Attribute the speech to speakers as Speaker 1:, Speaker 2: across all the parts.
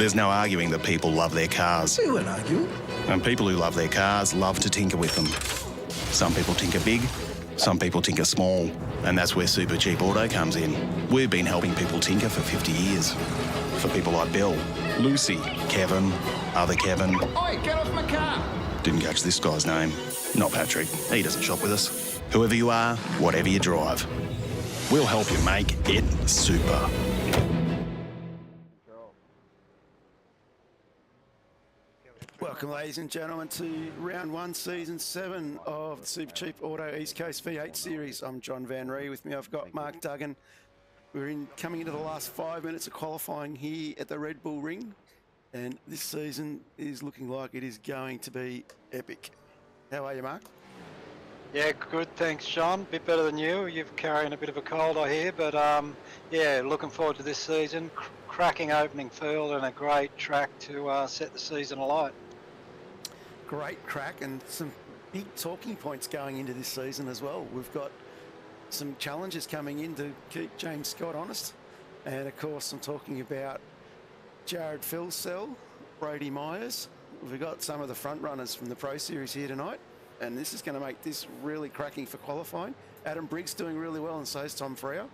Speaker 1: There's no arguing that people love their cars.
Speaker 2: We won't argue.
Speaker 1: And people who love their cars love to tinker with them. Some people tinker big, some people tinker small. And that's where Supercheap Auto comes in. We've been helping people tinker for 50 years. For people like Bill, Lucy, Kevin, other Kevin.
Speaker 2: Oi, get off my car!
Speaker 1: Didn't catch this guy's name. Not Patrick. He doesn't shop with us. Whoever you are, whatever you drive, we'll help you make it super.
Speaker 3: Welcome, ladies and gentlemen, to round one, season 7 of the Supercheap Auto East Coast V8 series. I'm John Van Ree. With me, I've got Mark Duggan. We're coming into the last 5 minutes of qualifying here at the Red Bull Ring, and this season is looking like it is going to be epic. How are you, Mark?
Speaker 4: Yeah, good, thanks, John. Bit better than you. You're carrying a bit of a cold, I hear, but yeah, looking forward to this season. Cracking opening field and a great track to set the season alight.
Speaker 3: Great crack and some big talking points going into this season as well. We've got some challenges coming in to keep James Scott honest. And of course, I'm talking about Jared Filsell, Brady Myers. We've got some of the front runners from the Pro Series here tonight. And this is going to make this really cracking for qualifying. Adam Briggs doing really well, and so is Tom Freo.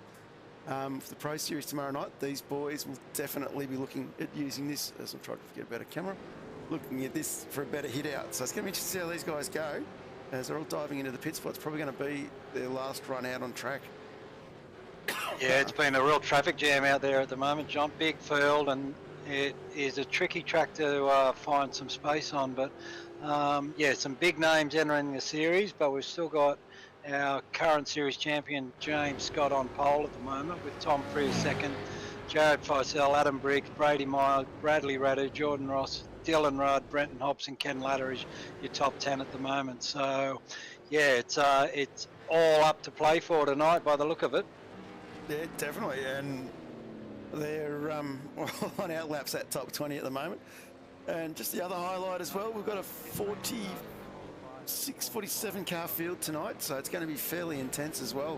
Speaker 3: For the Pro Series tomorrow night, these boys will definitely be looking at using this, as I'm trying to get a better camera, looking at this for a better hit out. So it's going to be interesting to see how these guys go as they're all diving into the pit spot. It's probably going to be their last run out on track.
Speaker 4: Yeah, it's been a real traffic jam out there at the moment, John. Big field, and it is a tricky track to find some space on. But yeah, some big names entering the series, but we've still got our current series champion James Scott on pole at the moment, with Tom Freo second, Jared Filsell, Adam Briggs, Brady Myers, Bradley Radu, Jordan Ross, Dylan Rudd, Brenton Hobson, Ken Latter is your top 10 at the moment. So yeah, it's all up to play for tonight by the look of it.
Speaker 3: Yeah, definitely. And they're on our laps at top 20 at the moment. And just the other highlight as well, we've got a 47 car field tonight, so it's going to be fairly intense as well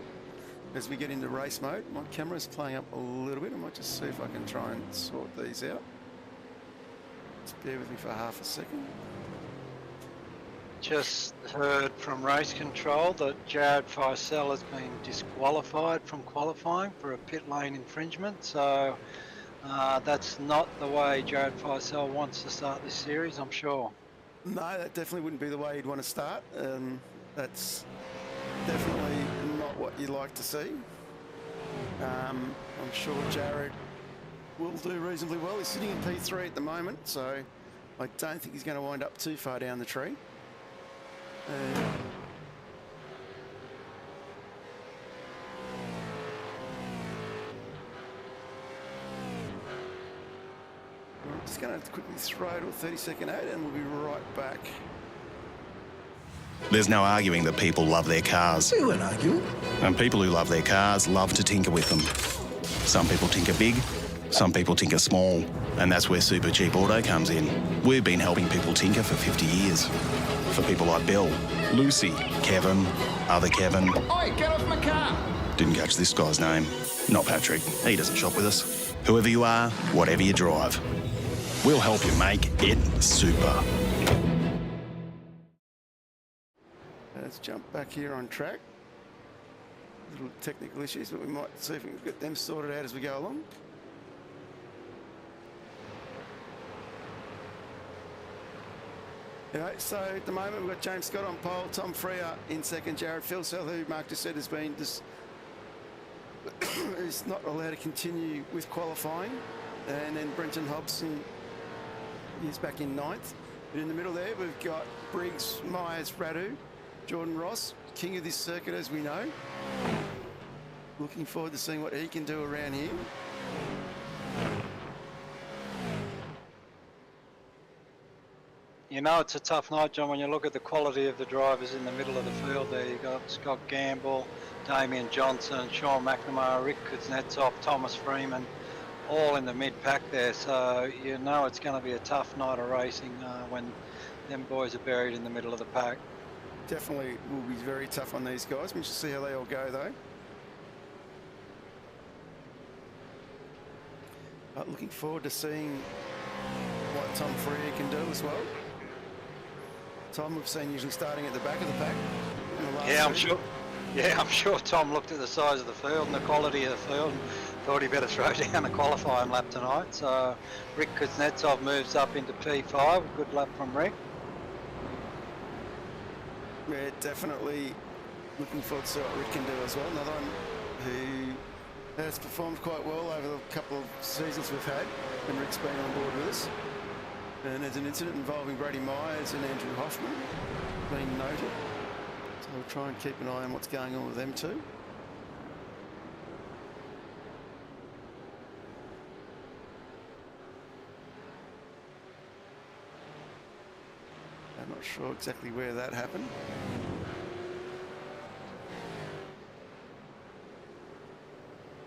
Speaker 3: as we get into race mode. My camera's playing up a little bit. I might just see if I can try and sort these out. Just bear with me for half a second.
Speaker 4: Just heard from race control that Jared Filsell has been disqualified from qualifying for a pit lane infringement. So that's not the way Jared Filsell wants to start this series, I'm sure.
Speaker 3: No, that definitely wouldn't be the way you'd want to start. That's definitely not what you'd like to see. I'm sure Jared will do reasonably well. He's sitting in P3 at the moment, so I don't think he's going to wind up too far down the tree. We're just going to quickly throw to a 30-second out, and we'll be right back.
Speaker 1: There's no arguing that people love their cars.
Speaker 2: We won't argue.
Speaker 1: And people who love their cars love to tinker with them. Some people tinker big, some people tinker small. And that's where Supercheap Auto comes in. We've been helping people tinker for 50 years. For people like Bill, Lucy, Kevin, other Kevin.
Speaker 2: Oi, get off my car!
Speaker 1: Didn't catch this guy's name. Not Patrick. He doesn't shop with us. Whoever you are, whatever you drive, we'll help you make it super.
Speaker 3: Let's jump back here on track. Little technical issues, but we might see if we can get them sorted out as we go along. Anyway, so at the moment we've got James Scott on pole, Tom Freo in second, Jared Filsell, who Mark just said has been is not allowed to continue with qualifying, and then Brenton Hobson is back in ninth. But in the middle there we've got Briggs, Myers, Radu, Jordan Ross, king of this circuit as we know. Looking forward to seeing what he can do around here.
Speaker 4: You know, it's a tough night, John, when you look at the quality of the drivers in the middle of the field there. You've got Scott Gamble, Damien Johnson, Sean McNamara, Rick Kuznetsov, Thomas Freeman, all in the mid-pack there. So you know it's going to be a tough night of racing when them boys are buried in the middle of the pack.
Speaker 3: Definitely will be very tough on these guys. We should see how they all go, though. Looking forward to seeing Tom Freer can do as well. Tom, we've seen usually starting at the back of the pack. In the last
Speaker 4: Yeah, I'm
Speaker 3: two.
Speaker 4: sure. Yeah, I'm sure Tom looked at the size of the field and the quality of the field and thought he better throw down the qualifying lap tonight. So Rick Kuznetsov moves up into P5. Good lap from Rick.
Speaker 3: Yeah, definitely looking forward to see what Rick can do as well. Another one who has performed quite well over the couple of seasons we've had when Rick's been on board with us. And there's an incident involving Brady Myers and Andrew Hoffman being noted. So we'll try and keep an eye on what's going on with them too. I'm not sure exactly where that happened.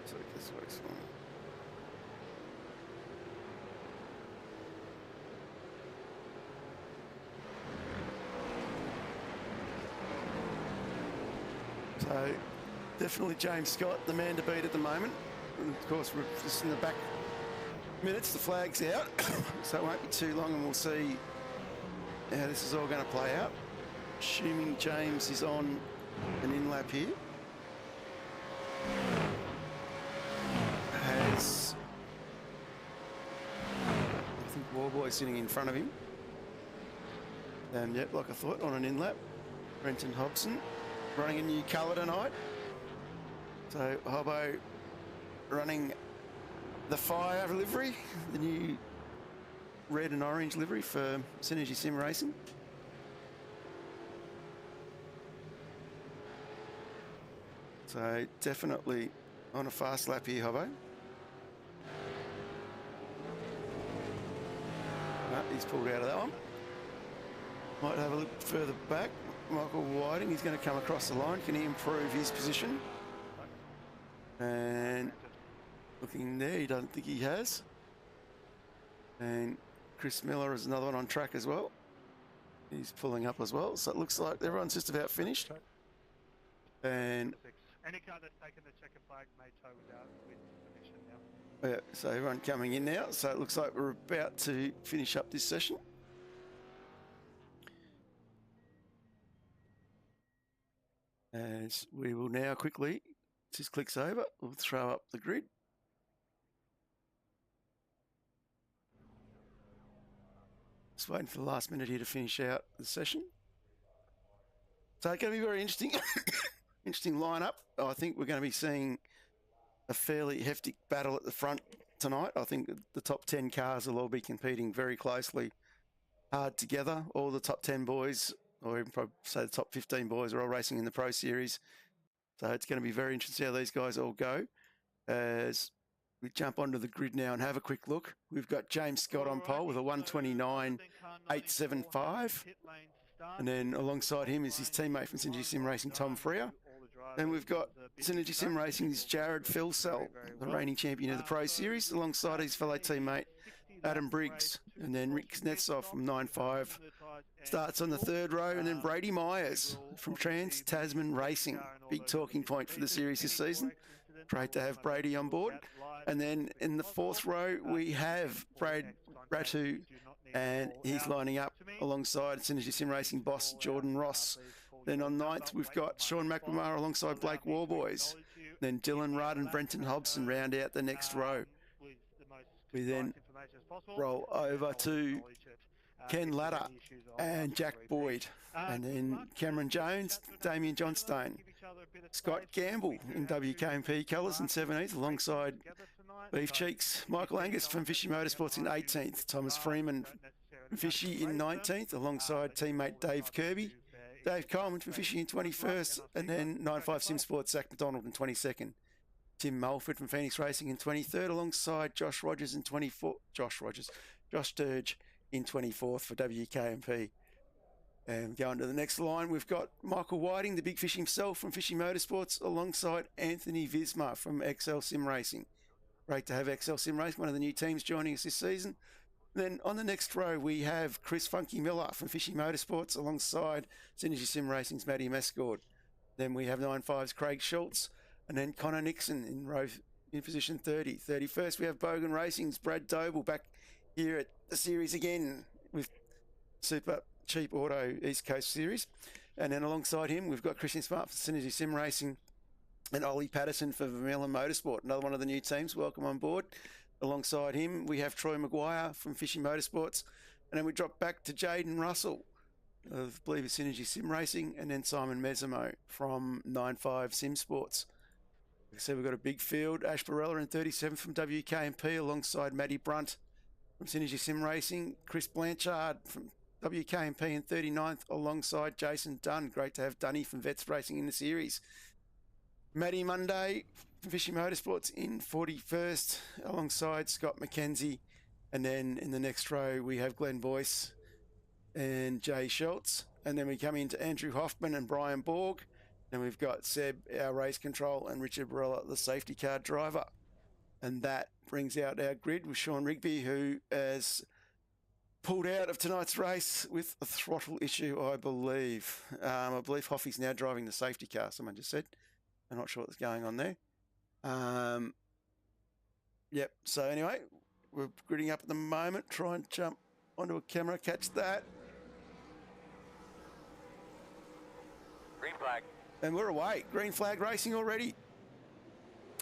Speaker 3: So this works fine. So definitely James Scott, the man to beat at the moment. And of course, we're just in the back minutes, the flag's out. So it won't be too long and we'll see how this is all going to play out. Assuming James is on an in-lap here. Has, I think, Warboy sitting in front of him. Yep, like I thought, on an in-lap. Brenton Hobson running a new colour tonight. So Hobbo running the Fire livery, the new red and orange livery for Synergy Sim Racing. So definitely on a fast lap here, Hobbo. No, he's pulled out of that one. Might have a look further back. Michael Whiting, he's going to come across the line. Can he improve his position? And looking there, he doesn't think he has. And Chris Miller is another one on track as well. He's pulling up as well. So it looks like everyone's just about finished. And
Speaker 5: any car that's taken the checker flag may tow without with permission now.
Speaker 3: yeah, so everyone coming in now. So it looks like we're about to finish up this session. As we will now quickly, just clicks over, we'll throw up the grid. Just waiting for the last minute here to finish out the session. So it's going to be very interesting. Interesting lineup. I think we're going to be seeing a fairly hefty battle at the front tonight. I think the top 10 cars will all be competing very closely, hard together. All the top 10 boys, or even probably say the top 15 boys, are all racing in the Pro Series. So it's going to be very interesting how these guys all go. As we jump onto the grid now and have a quick look, we've got James Scott on pole with a 129.875. And then alongside him is his teammate from Synergy Sim Racing, Tom Freer. Then we've got Synergy Sim Racing's Jared Filsell, the reigning champion of the Pro Series, alongside his fellow teammate Adam Briggs. And then Rick Kuznetsov from 9.5 starts on the third row. And then Brady Myers from Trans-Tasman Racing, big talking point for the series this season. Great to have Brady on board. And then in the fourth row, we have Brad Ratu, and he's lining up alongside Synergy Sim Racing boss Jordan Ross. Then on ninth, we've got Sean McNamara alongside Blake Warboys. Then Dylan Rudd and Brenton Hobson round out the next row. We then roll over to Ken Latta and Jack Boyd. And then Cameron Jones, Damien Johnstone. Scott Gamble in WK&P colours in 17th, alongside Beef Cheeks. Michael Angus from Fishy Motorsports in 18th. Thomas Freeman from Fishy in 19th, alongside teammate Dave Kirby. Dave Coleman from Fishy in 21st, and then 9.5 Sim Sports, Zach McDonald in 22nd. Tim Mulford from Phoenix Racing in 23rd, alongside Josh Rogers in 24th. Josh Sturge in 24th for WK&P. And going to the next line, we've got Michael Whiting, the big fish himself from Fishy Motorsports, alongside Anthony Visma from XL Sim Racing. Great to have XL Sim Racing, one of the new teams joining us this season. Then on the next row, we have Chris Funky Miller from Fishy Motorsports, alongside Synergy Sim Racing's Matty Mescord. Then we have 9.5's Craig Schultz, and then Connor Nixon in position 30. 31st, we have Bogan Racing's Brad Doble back here at the series again with Supercheap Auto East Coast Series. And then alongside him, we've got Christian Smart for Synergy Sim Racing and Ollie Patterson for Vermeulen Motorsport, another one of the new teams. Welcome on board. Alongside him, we have Troy Maguire from Fishing Motorsports. And then we drop back to Jaden Russell of, I believe, Synergy Sim Racing, and then Simon Mesamo from 95 Sim Sports. Like I said, we've got a big field. Ash Barella in 37 from WK&P alongside Matty Brunt from Synergy Sim Racing. Chris Blanchard from WK&P in 39th alongside Jason Dunn. Great to have Dunny from Vets Racing in the series. Matty Monday from Fishing Motorsports in 41st alongside Scott McKenzie. And then in the next row, we have Glenn Boyce and Jay Schultz. And then we come into Andrew Hoffman and Brian Borg. And we've got Seb, our race control, and Richard Barella, the safety car driver. And that brings out our grid with Sean Rigby, who has pulled out of tonight's race with a throttle issue, I believe. I believe Hoffy's now driving the safety car, someone just said. I'm not sure what's going on there. Yep, so anyway, we're gridding up at the moment. Try and jump onto a camera, catch that.
Speaker 6: Green flag.
Speaker 3: And we're away. Green flag racing already.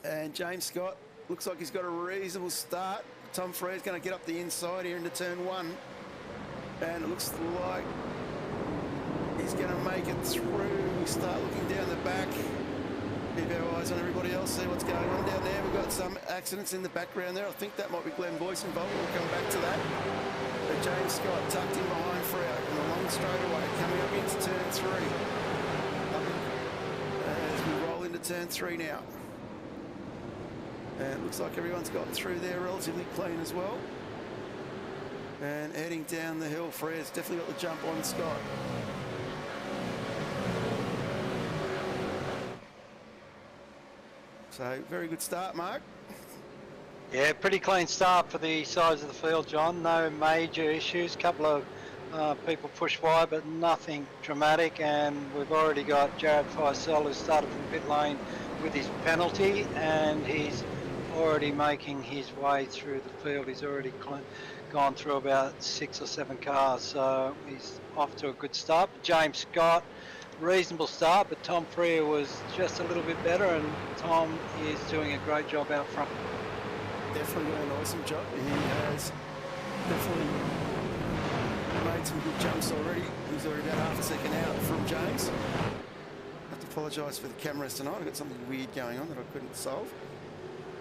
Speaker 3: And James Scott looks like he's got a reasonable start. Tom Frere's going to get up the inside here into turn one. And it looks like he's going to make it through. We start looking down the back. Keep our eyes on everybody else, see what's going on down there. We've got some accidents in the background there. I think that might be Glenn Boyce involved. We'll come back to that. But James Scott tucked in behind Frere in the long straightaway, coming up into turn three. As we roll into turn three now. And it looks like everyone's gotten through there relatively clean as well. And heading down the hill, Frere's definitely got the jump on Scott. So, very good start, Mark.
Speaker 4: Yeah, pretty clean start for the size of the field, John. No major issues. Couple of people pushed wide, but nothing dramatic. And we've already got Jared Feisel, who started from pit lane with his penalty, and he's already making his way through the field. He's already gone through about 6 or 7 cars, so he's off to a good start. James Scott, reasonable start, but Tom Frere was just a little bit better, and Tom is doing a great job out front.
Speaker 3: Definitely doing an awesome job. He has definitely made some good jumps already. He's already about half a second out from James. I have to apologise for the cameras tonight. I've got something weird going on that I couldn't solve.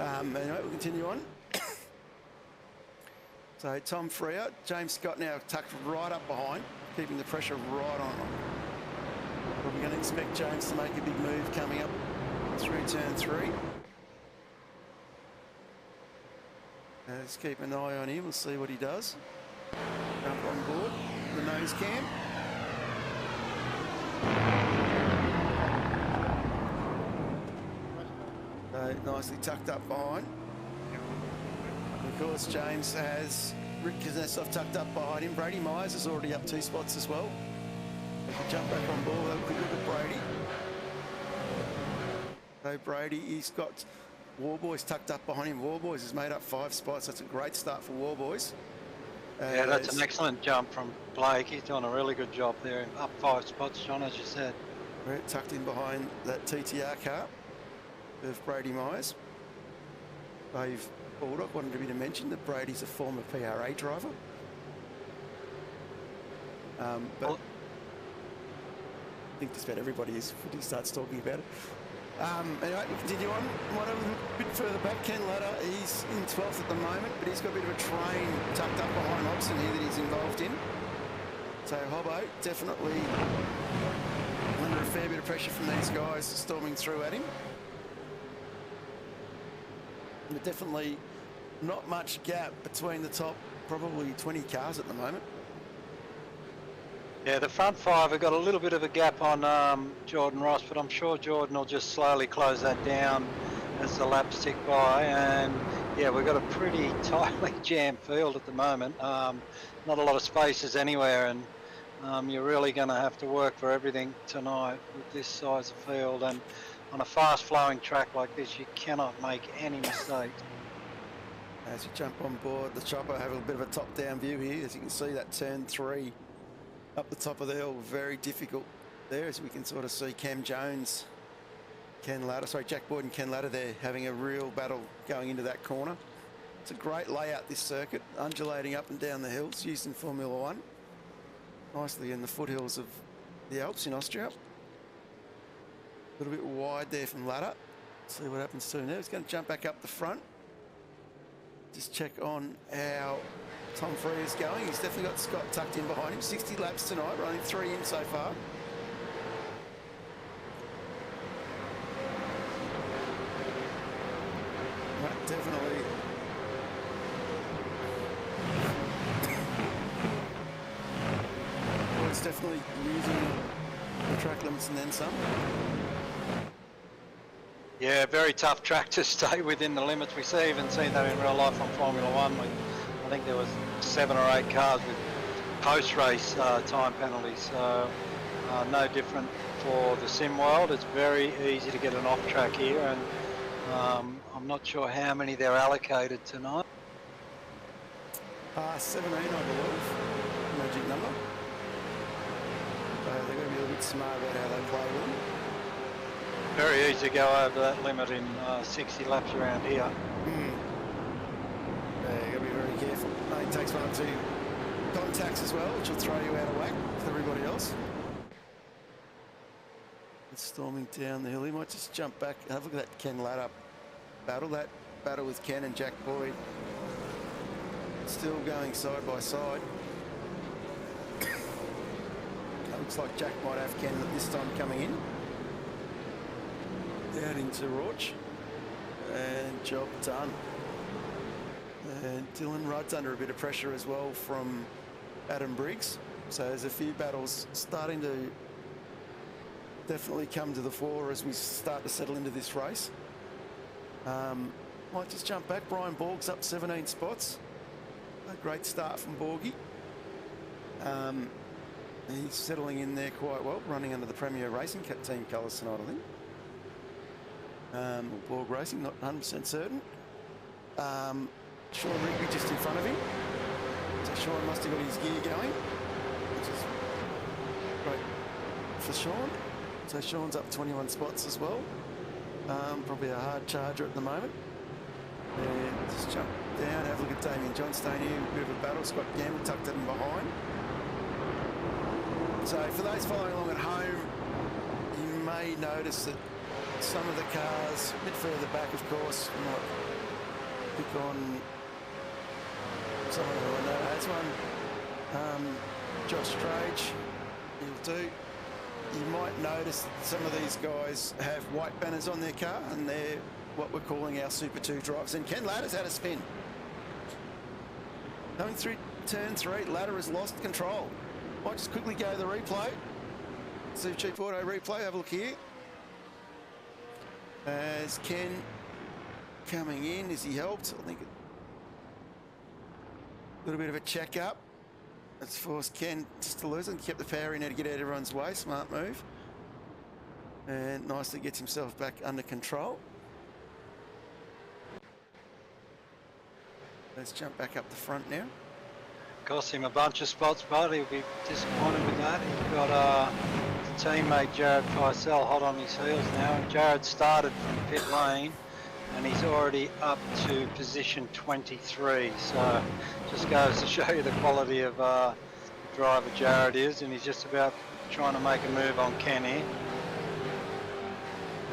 Speaker 3: Anyway, we'll continue on. So Tom Frere, James Scott now tucked right up behind, keeping the pressure right on him. We're going to expect James to make a big move coming up through turn three. Let's keep an eye on him. We'll see what he does. Jump on board the nose cam. So nicely tucked up behind. Of course, James has Rick Kuznetsov tucked up behind him. Brady Myers is already up 2 spots as well. We can jump back on board. We'll have a quick look at Brady. So Brady, he's got Warboys tucked up behind him. Warboys has made up 5 spots. That's a great start for Warboys.
Speaker 4: Yeah, that's an excellent jump from Blake. He's doing a really good job there. Up 5 spots, John, as you said.
Speaker 3: We're tucked in behind that TTR car of Brady Myers. Dave Baldock wanted me to mention that Brady's a former PRA driver. But I think just about everybody is when he starts talking about it. Anyway, we continue on. One a bit further back, Ken Ladder, he's in 12th at the moment, but he's got a bit of a train tucked up behind Hobson here that he's involved in. So Hobbo definitely under a fair bit of pressure from these guys storming through at him. But definitely not much gap between the top probably 20 cars at the moment.
Speaker 4: Yeah, the front 5 have got a little bit of a gap on Jordan Ross, but I'm sure Jordan will just slowly close that down as the laps tick by. And yeah, we've got a pretty tightly jammed field at the moment. Not a lot of spaces anywhere, and you're really going to have to work for everything tonight with this size of field. And on a fast flowing track like this, you cannot make any mistakes.
Speaker 3: As you jump on board the chopper, have a bit of a top-down view here. As you can see, that turn 3 up the top of the hill, very difficult there, as we can sort of see Jack Boyd and Ken Latta there having a real battle going into that corner. It's a great layout, this circuit, undulating up and down the hills, used in Formula One. Nicely in the foothills of the Alps in Austria. A little bit wide there from Latta. See what happens soon there. He's going to jump back up the front. Just check on how Tom Free is going. He's definitely got Scott tucked in behind him. 60 laps tonight, we're only 3 in so far. That definitely it's definitely using the track limits and then some.
Speaker 4: Yeah, very tough track to stay within the limits. We even seen that in real life on Formula One. I think there was 7 or 8 cars with post-race time penalties. So no different for the sim world. It's very easy to get an off track here, and I'm not sure how many they're allocated tonight.
Speaker 3: 17, I believe, magic number. So they're going to be a little bit smart about how they play with them.
Speaker 4: Very easy to go over that limit in 60 laps around here.
Speaker 3: Yeah, you've got to be very careful. It takes 1 or 2 contacts as well, which will throw you out of whack with everybody else. It's storming down the hill. He might just jump back. Have a look at that Ken Latta battle. That battle with Ken and Jack Boyd. Still going side by side. Looks like Jack might have Ken this time coming in. Out into Rauch. And job done. And Dylan Rudd's under a bit of pressure as well from Adam Briggs. So there's a few battles starting to definitely come to the fore as we start to settle into this race. Might just jump back. Brian Borg's up 17 spots. A great start from Borgie. He's settling in there quite well, running under the Premier Racing team colours tonight, I think. Borg Racing, not 100% certain. Sean Rigby just in front of him. So Sean must have got his gear going, which is great for Sean. So Sean's up 21 spots as well. Probably a hard charger at the moment. And just jump down, have a look at Damien Johnstone here, a bit of a battle. Scott Gamble tucked in behind. So for those following along at home, you may notice that some of the cars, a bit further back of course, might pick on someone who I know has one. Josh Strage, he'll do. You might notice that some of these guys have white banners on their car, and they're what we're calling our Super 2 drivers. And Ken Latta's had a spin. Going through turn 3, Latta has lost control. Might just quickly go to the replay. Supercheap Auto replay, have a look here. As Ken coming in, is he helped? I think a little bit of a check up. That's forced Ken just to lose and kept the power in there to get out of everyone's way. Smart move. And nicely gets himself back under control. Let's jump back up the front now.
Speaker 4: Cost him a bunch of spots, but he'll be disappointed with that. He's got his teammate Jared Feisel hot on his heels now, and Jared started from pit lane and he's already up to position 23, so just goes to show you the quality of driver Jared is, and he's just about trying to make a move on Ken here.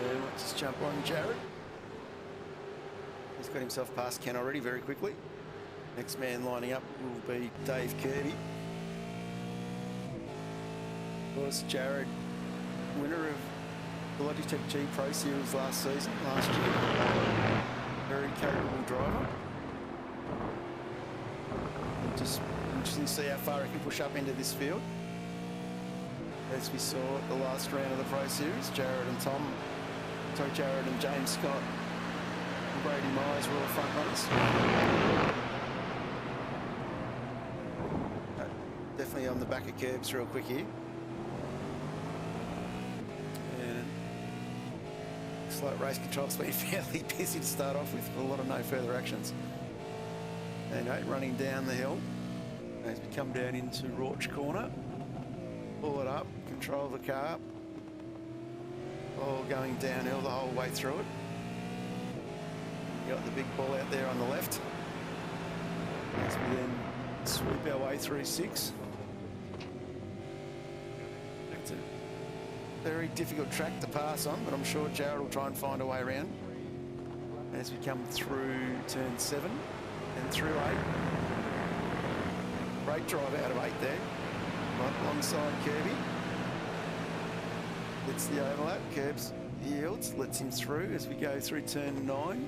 Speaker 3: Yeah, let's just jump on Jared. He's got himself past Ken already very quickly. Next man lining up will be Dave Kirby. Of course, Jared, winner of the Logitech G Pro Series last year. Very capable driver. Just interesting to see how far he can push up into this field. As we saw at the last round of the Pro Series, Jared and James Scott and Brady Myers were all front runners. Definitely on the back of curbs real quick here. And looks like race control's been fairly busy to start off with a lot of no further actions. And 8 running down the hill as we come down into Rauch corner. Pull it up, control the car. All going downhill the whole way through it. You got the big ball out there on the left. As we then sweep our way through 6. It's a very difficult track to pass on, but I'm sure Jared will try and find a way around as we come through turn 7 and through 8. Great drive out of 8 there, right alongside Kirby. Gets the overlap, Curbs yields, lets him through as we go through turn 9.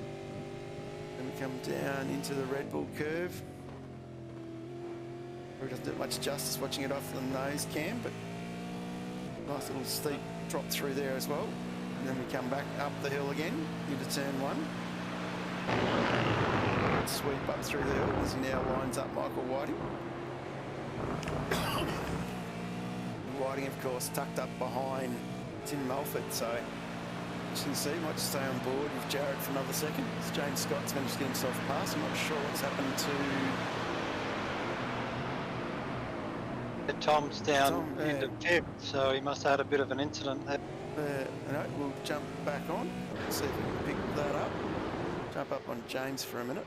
Speaker 3: Then we come down into the Red Bull curve. It doesn't do much justice watching it off the nose cam, but nice little steep drop through there as well. And then we come back up the hill again into turn 1. Sweep up through the hill as he now lines up Michael Whiting. Whiting, of course, tucked up behind Tim Mulford, so as you can see, might just stay on board with Jared for another second. As James Scott's managed to get himself past. I'm not sure what's happened to
Speaker 4: Tom's down into 5th, so he must have had a bit of an incident there.
Speaker 3: no, we'll jump back on, see if we can pick that up. Jump up on James for a minute.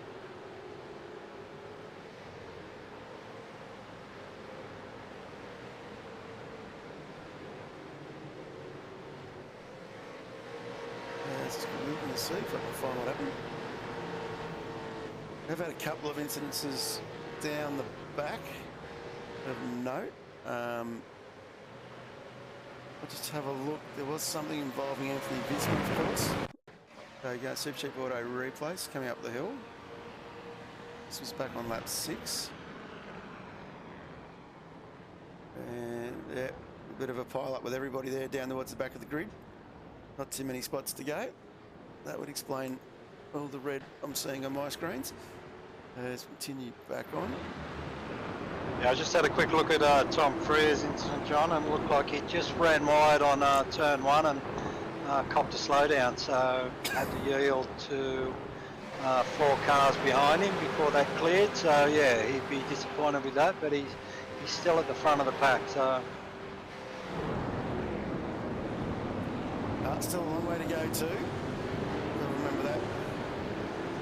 Speaker 3: Just looking to see if I can find what happened. I've had a couple of incidences down the back of note. I'll just have a look. There was something involving Anthony Bismarck, of course. There you go, Supercheap Auto replace coming up the hill. This was back on lap 6. And yeah, a bit of a pile up with everybody there down towards the back of the grid. Not too many spots to go. That would explain all the red I'm seeing on my screens. Let's continue back on.
Speaker 4: Yeah, I just had a quick look at Tom Freer's incident, John, and it looked like he just ran wide on turn 1 and copped a slowdown, so had to yield to 4 cars behind him before that cleared. So yeah, he'd be disappointed with that, but he's still at the front of the pack. So
Speaker 3: Still a long way to go too. I'll remember that.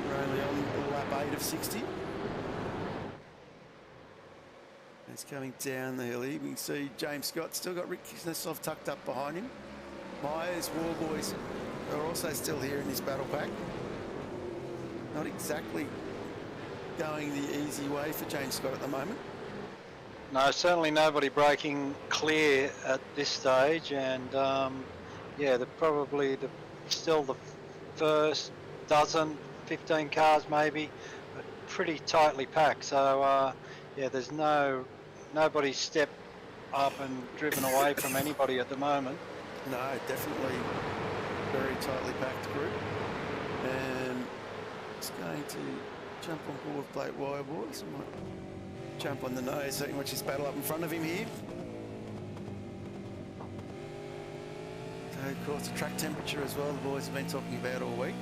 Speaker 3: We're only on lap 8 of 60. It's coming down the hill here. We can see James Scott still got Rick Kuznetsov tucked up behind him. Myers, Warboys are also still here in this battle pack. Not exactly going the easy way for James Scott at the moment.
Speaker 4: no, certainly nobody breaking clear at this stage, and yeah, still the first dozen, 15 cars maybe, but pretty tightly packed. So yeah, there's nobody stepped up and driven away from anybody at the moment.
Speaker 3: No, definitely very tightly packed group. And it's going to jump on board with Blake Wireboys. I might jump on the nose so he can watch this battle up in front of him here. So, of course, the track temperature as well, the boys have been talking about all week.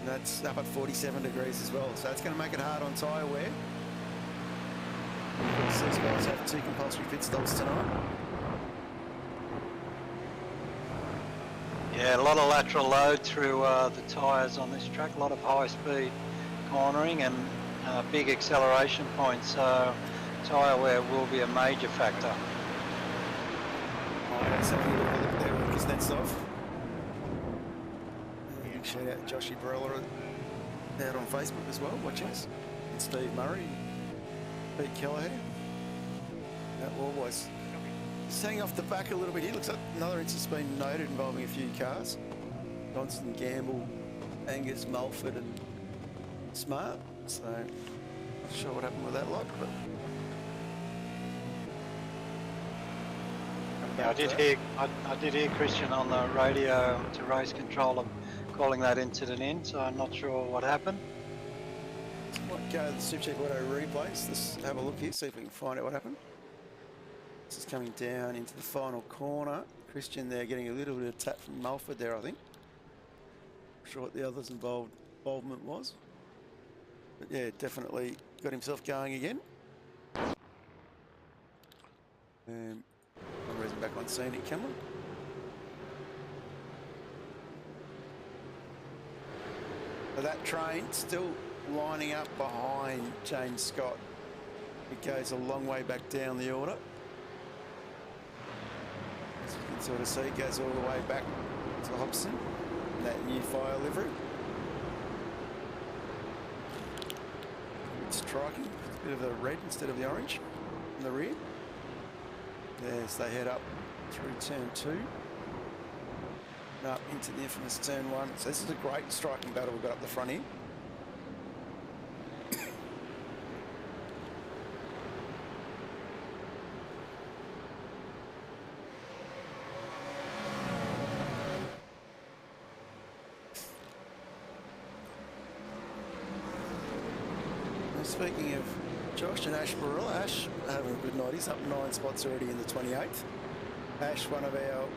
Speaker 3: And that's up at 47 degrees as well, so it's going to make it hard on tyre wear. So these guys have 2 compulsory pit stops tonight.
Speaker 4: Yeah, a lot of lateral load through the tyres on this track, a lot of high speed cornering and big acceleration points, so tyre wear will be a major factor.
Speaker 3: Let's have a look there with Kuznetsov. Big shout out to Joshy Barella out on Facebook as well, watching us. And Steve Murray, Pete Kelleher. That Warboys. Just hanging off the back a little bit here. Looks like another incident's been noted involving a few cars. Johnston, Gamble, Angus, Mulford and Smart. So, not sure what happened with that lot, but...
Speaker 4: Yeah, I did hear Christian on the radio to race controller calling that incident in, so I'm not sure what happened.
Speaker 3: Might go to the Supercheap Auto replays. Let's have a look here, see if we can find out what happened. This is coming down into the final corner. Christian there getting a little bit of tap from Mulford there, I think. Not sure what the others involvement was. But yeah, definitely got himself going again. I'm raising back on scene at Cameron. But that train still lining up behind James Scott. It goes a long way back down the order. As you can sort of see, it goes all the way back to Hobson in that new fire livery. It's striking, it's a bit of the red instead of the orange in the rear. As they head up through turn 2 and up into the infamous turn 1. So this is a great striking battle we've got up the front here. Speaking of Josh and Ash Barilla, Ash having a good night. He's up 9 spots already in the 28th. Ash, one of our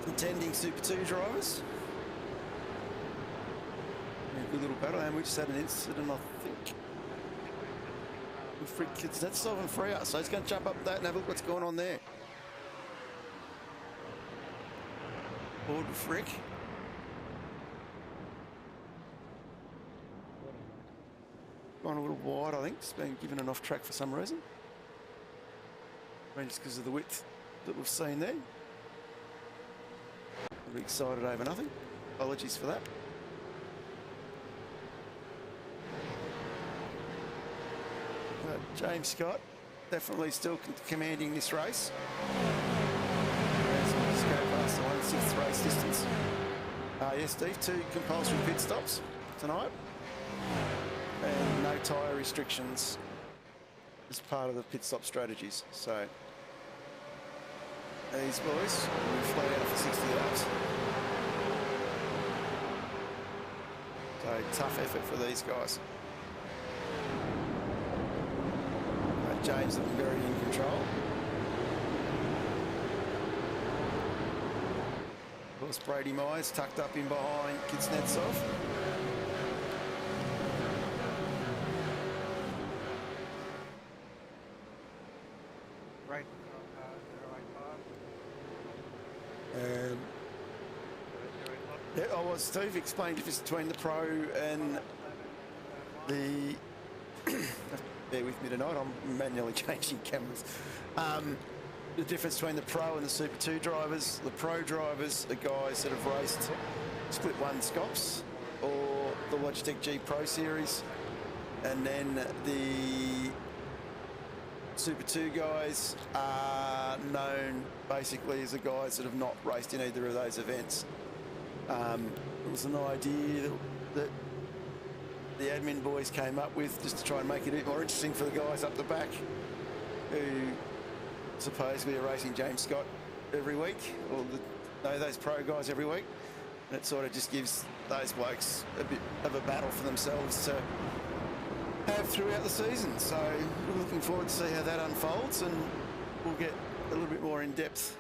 Speaker 3: contending Super 2 drivers. Yeah, good little battle, and we just had an incident, I think, with Frick Kuznetsov and Freya. So he's going to jump up that and have a look what's going on there. Board with Frick. Gone a little wide, I think. It's been given an off track for some reason. Maybe just because of the width that we've seen there. We're excited over nothing. Apologies for that. But James Scott definitely still commanding this race. As we just go past the 1/6 race distance. Yes, Steve, 2 compulsory pit stops tonight. And no tyre restrictions as part of the pit stop strategies. So these boys will fly out for 60 laps. So tough effort for these guys. James looking very in control. Of course, Brady Myers tucked up in behind Kuznetsov.
Speaker 5: Right.
Speaker 3: Yeah, I was. Steve explained the difference between the Pro and the... Bear with me tonight, I'm manually changing cameras. The difference between the Pro and the Super 2 drivers. The Pro drivers are guys that have raced Split 1 Scops or the Logitech G Pro Series. And then the Super 2 guys are known basically as the guys that have not raced in either of those events. It was an idea that the admin boys came up with just to try and make it a bit more interesting for the guys up the back who supposedly are racing James Scott every week, or those Pro guys every week. And it sort of just gives those blokes a bit of a battle for themselves to have throughout the season. So we're looking forward to see how that unfolds, and we'll get a little bit more in-depth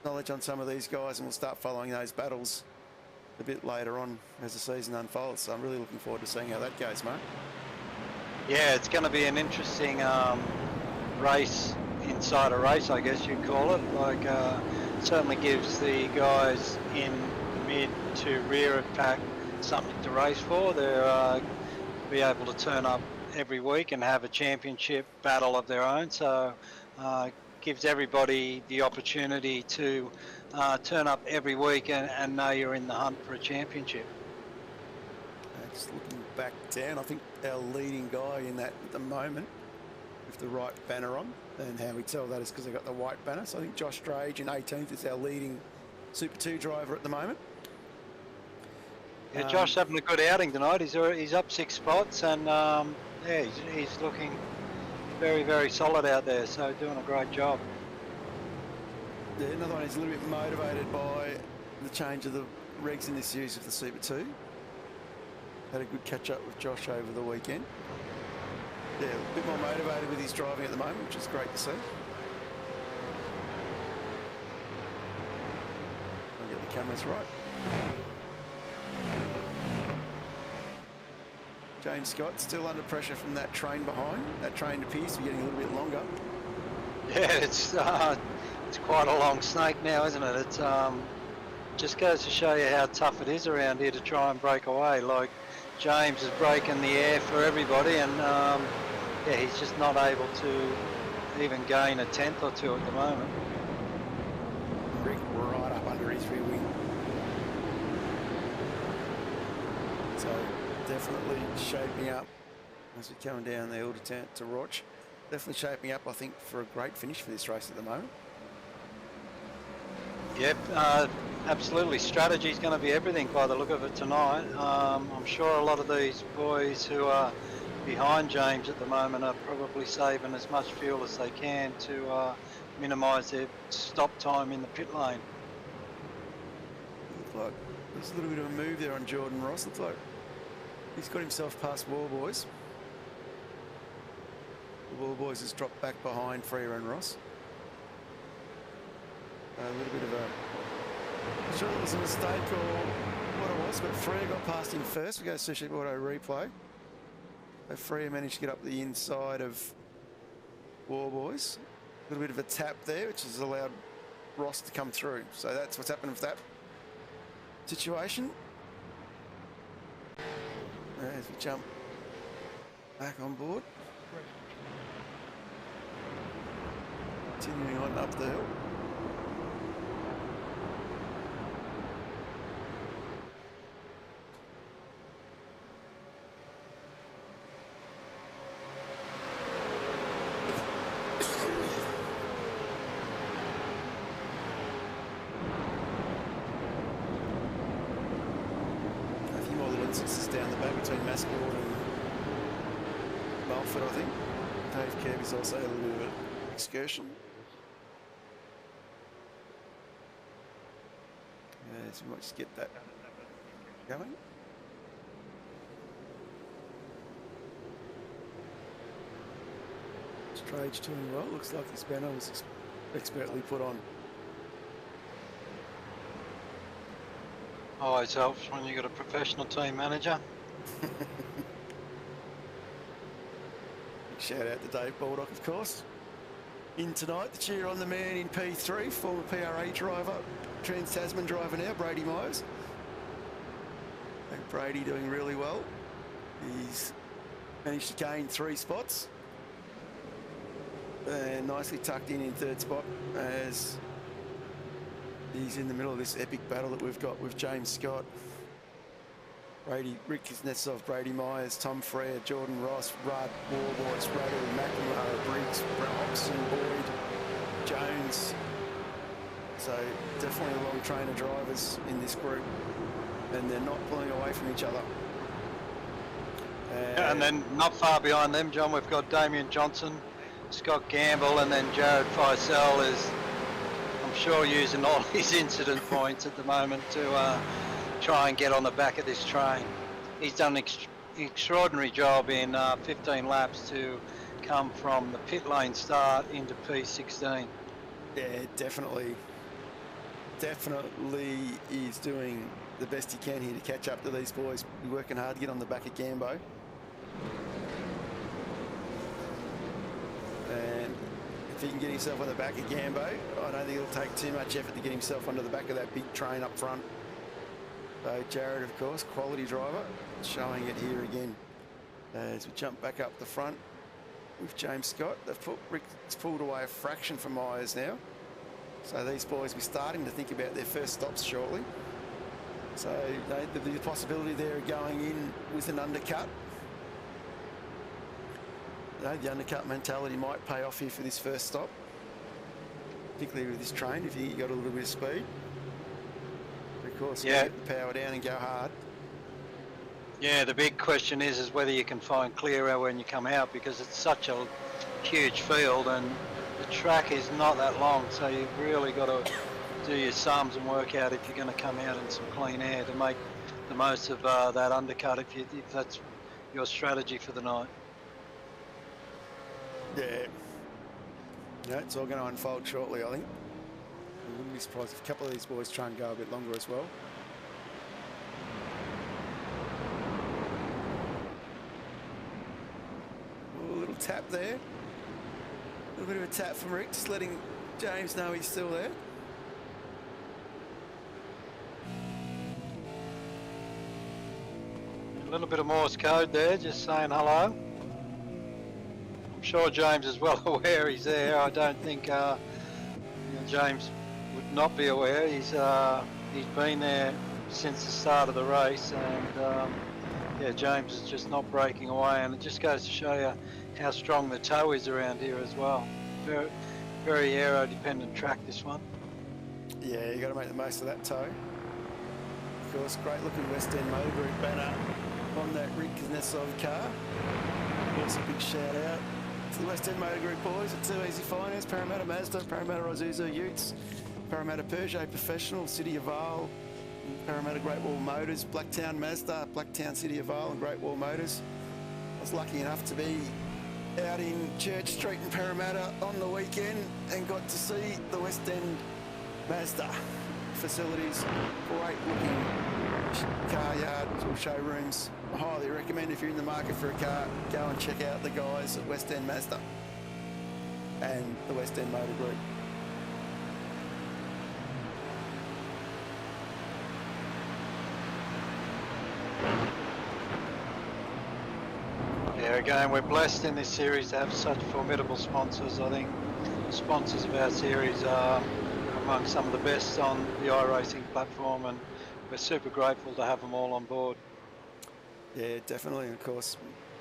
Speaker 3: knowledge on some of these guys, and we'll start following those battles a bit later on as the season unfolds. So I'm really looking forward to seeing how that goes, mate.
Speaker 4: Yeah, it's going to be an interesting race inside a race, I guess you'd call it. Like, certainly gives the guys in mid to rear of pack something to race for. They'll be able to turn up every week and have a championship battle of their own. So gives everybody the opportunity to turn up every week and know you're in the hunt for a championship.
Speaker 3: Just looking back down, I think our leading guy in that at the moment with the right banner on, and how we tell that is because they got the white banner. So I think Josh Drage in 18th is our leading Super 2 driver at the moment.
Speaker 4: Yeah, Josh having a good outing tonight. He's up 6 spots, and yeah, he's looking very, very solid out there. So doing a great job.
Speaker 3: Yeah, another one is a little bit motivated by the change of the regs in this series of the Super 2. Had a good catch up with Josh over the weekend. Yeah, a bit more motivated with his driving at the moment, which is great to see. I'll get the cameras right. James Scott still under pressure from that train behind. That train appears to be getting a little bit longer.
Speaker 4: Yeah, it's quite a long snake now, isn't it? It's just goes to show you how tough it is around here to try and break away. Like James is breaking the air for everybody, and yeah, he's just not able to even gain a tenth or two at the moment.
Speaker 3: Rick right up under his rear wing. So definitely shaping up as we're coming down the hill to Roch. Definitely shaping up, I think, for a great finish for this race at the moment.
Speaker 4: Yep, absolutely. Strategy's going to be everything by the look of it tonight. I'm sure a lot of these boys who are behind James at the moment are probably saving as much fuel as they can to minimise their stop time in the pit lane.
Speaker 3: Looks like there's a little bit of a move there on Jordan Ross. Looks like he's got himself past War Boys. The War Boys has dropped back behind Freya and Ross. A little bit of a... I'm sure it was a mistake or what it was, but Freya got past him first. We go to Supercheap Auto replay. So Freya managed to get up the inside of War Boys. A little bit of a tap there, which has allowed Ross to come through. So that's what's happened with that situation. As we jump back on board. Continuing on up the hill. A few more little sixes down the back between Mascord and Balfour, I think. Dave Kirby's also a little bit of an excursion. So we might just get that going. Strage doing well. Looks like this banner was expertly put on.
Speaker 4: Always helps when you've got a professional team manager.
Speaker 3: Big shout out to Dave Baldock, of course. In tonight, the cheer on the man in P3, former PRA driver, Trans-Tasman driver now, Brady Myers. And Brady doing really well. He's managed to gain 3 spots. And nicely tucked in third spot as he's in the middle of this epic battle that we've got with James Scott, Rick Kuznetsov, Brady Myers, Tom Frere, Jordan Ross, Rudd, Warboys, Rudder, McNamara, Briggs, Hobson, Boyd, Jones. So definitely a long train of drivers in this group, and they're not pulling away from each other.
Speaker 4: And then not far behind them, John, we've got Damien Johnson, Scott Gamble, and then Jared Feisel is, I'm sure, using all his incident points at the moment to try and get on the back of this train. He's done an extraordinary job in 15 laps to come from the pit lane start into P16.
Speaker 3: Yeah, definitely is doing the best he can here to catch up to these boys. He's working hard to get on the back of Gambo. And if he can get himself on the back of Gambo, I don't think it'll take too much effort to get himself onto the back of that big train up front. So Jared, of course, quality driver, showing it here again. As we jump back up the front with James Scott. Rick's pulled away a fraction from Myers now. So these boys will be starting to think about their first stops shortly. So the possibility there of going in with an undercut. The undercut mentality might pay off here for this first stop, particularly with this train if you got a little bit of speed. Of course, yeah, get the power down and go hard.
Speaker 4: Yeah, the big question is whether you can find clear when you come out, because it's such a huge field and the track is not that long, so you've really got to do your sums and work out if you're going to come out in some clean air to make the most of that undercut if that's your strategy for the night.
Speaker 3: Yeah, it's all going to unfold shortly, I think. I wouldn't be surprised if a couple of these boys try and go a bit longer as well. tap there. A little bit of a tap from Rick, just letting James know he's still there.
Speaker 4: A little bit of Morse code there, just saying hello. I'm sure James is well aware he's there. I don't think James would not be aware. He's been there since the start of the race, and yeah, James is just not breaking away, and it just goes to show you how strong the toe is around here as well. Very, very aero dependent track, this one.
Speaker 3: Yeah, you got to make the most of that toe. Of course, great looking West End Motor Group banner on that Rick Kuznetsov car. Of course, a big shout out to the West End Motor Group boys at Too Easy Finance, Parramatta Mazda, Parramatta Isuzu Utes, Parramatta Peugeot Professional, City of Vale, Parramatta Great Wall Motors, Blacktown Mazda, Blacktown City of Vale and Great Wall Motors. I was lucky enough to be out in Church Street in Parramatta on the weekend and got to see the West End Mazda facilities. Great looking car yards or showrooms. I highly recommend if you're in the market for a car, go and check out the guys at West End Mazda and the West End Motor Group.
Speaker 4: Yeah, again, we're blessed in this series to have such formidable sponsors. I think the sponsors of our series are among some of the best on the iRacing platform, and we're super grateful to have them all on board.
Speaker 3: Yeah, definitely. And of course,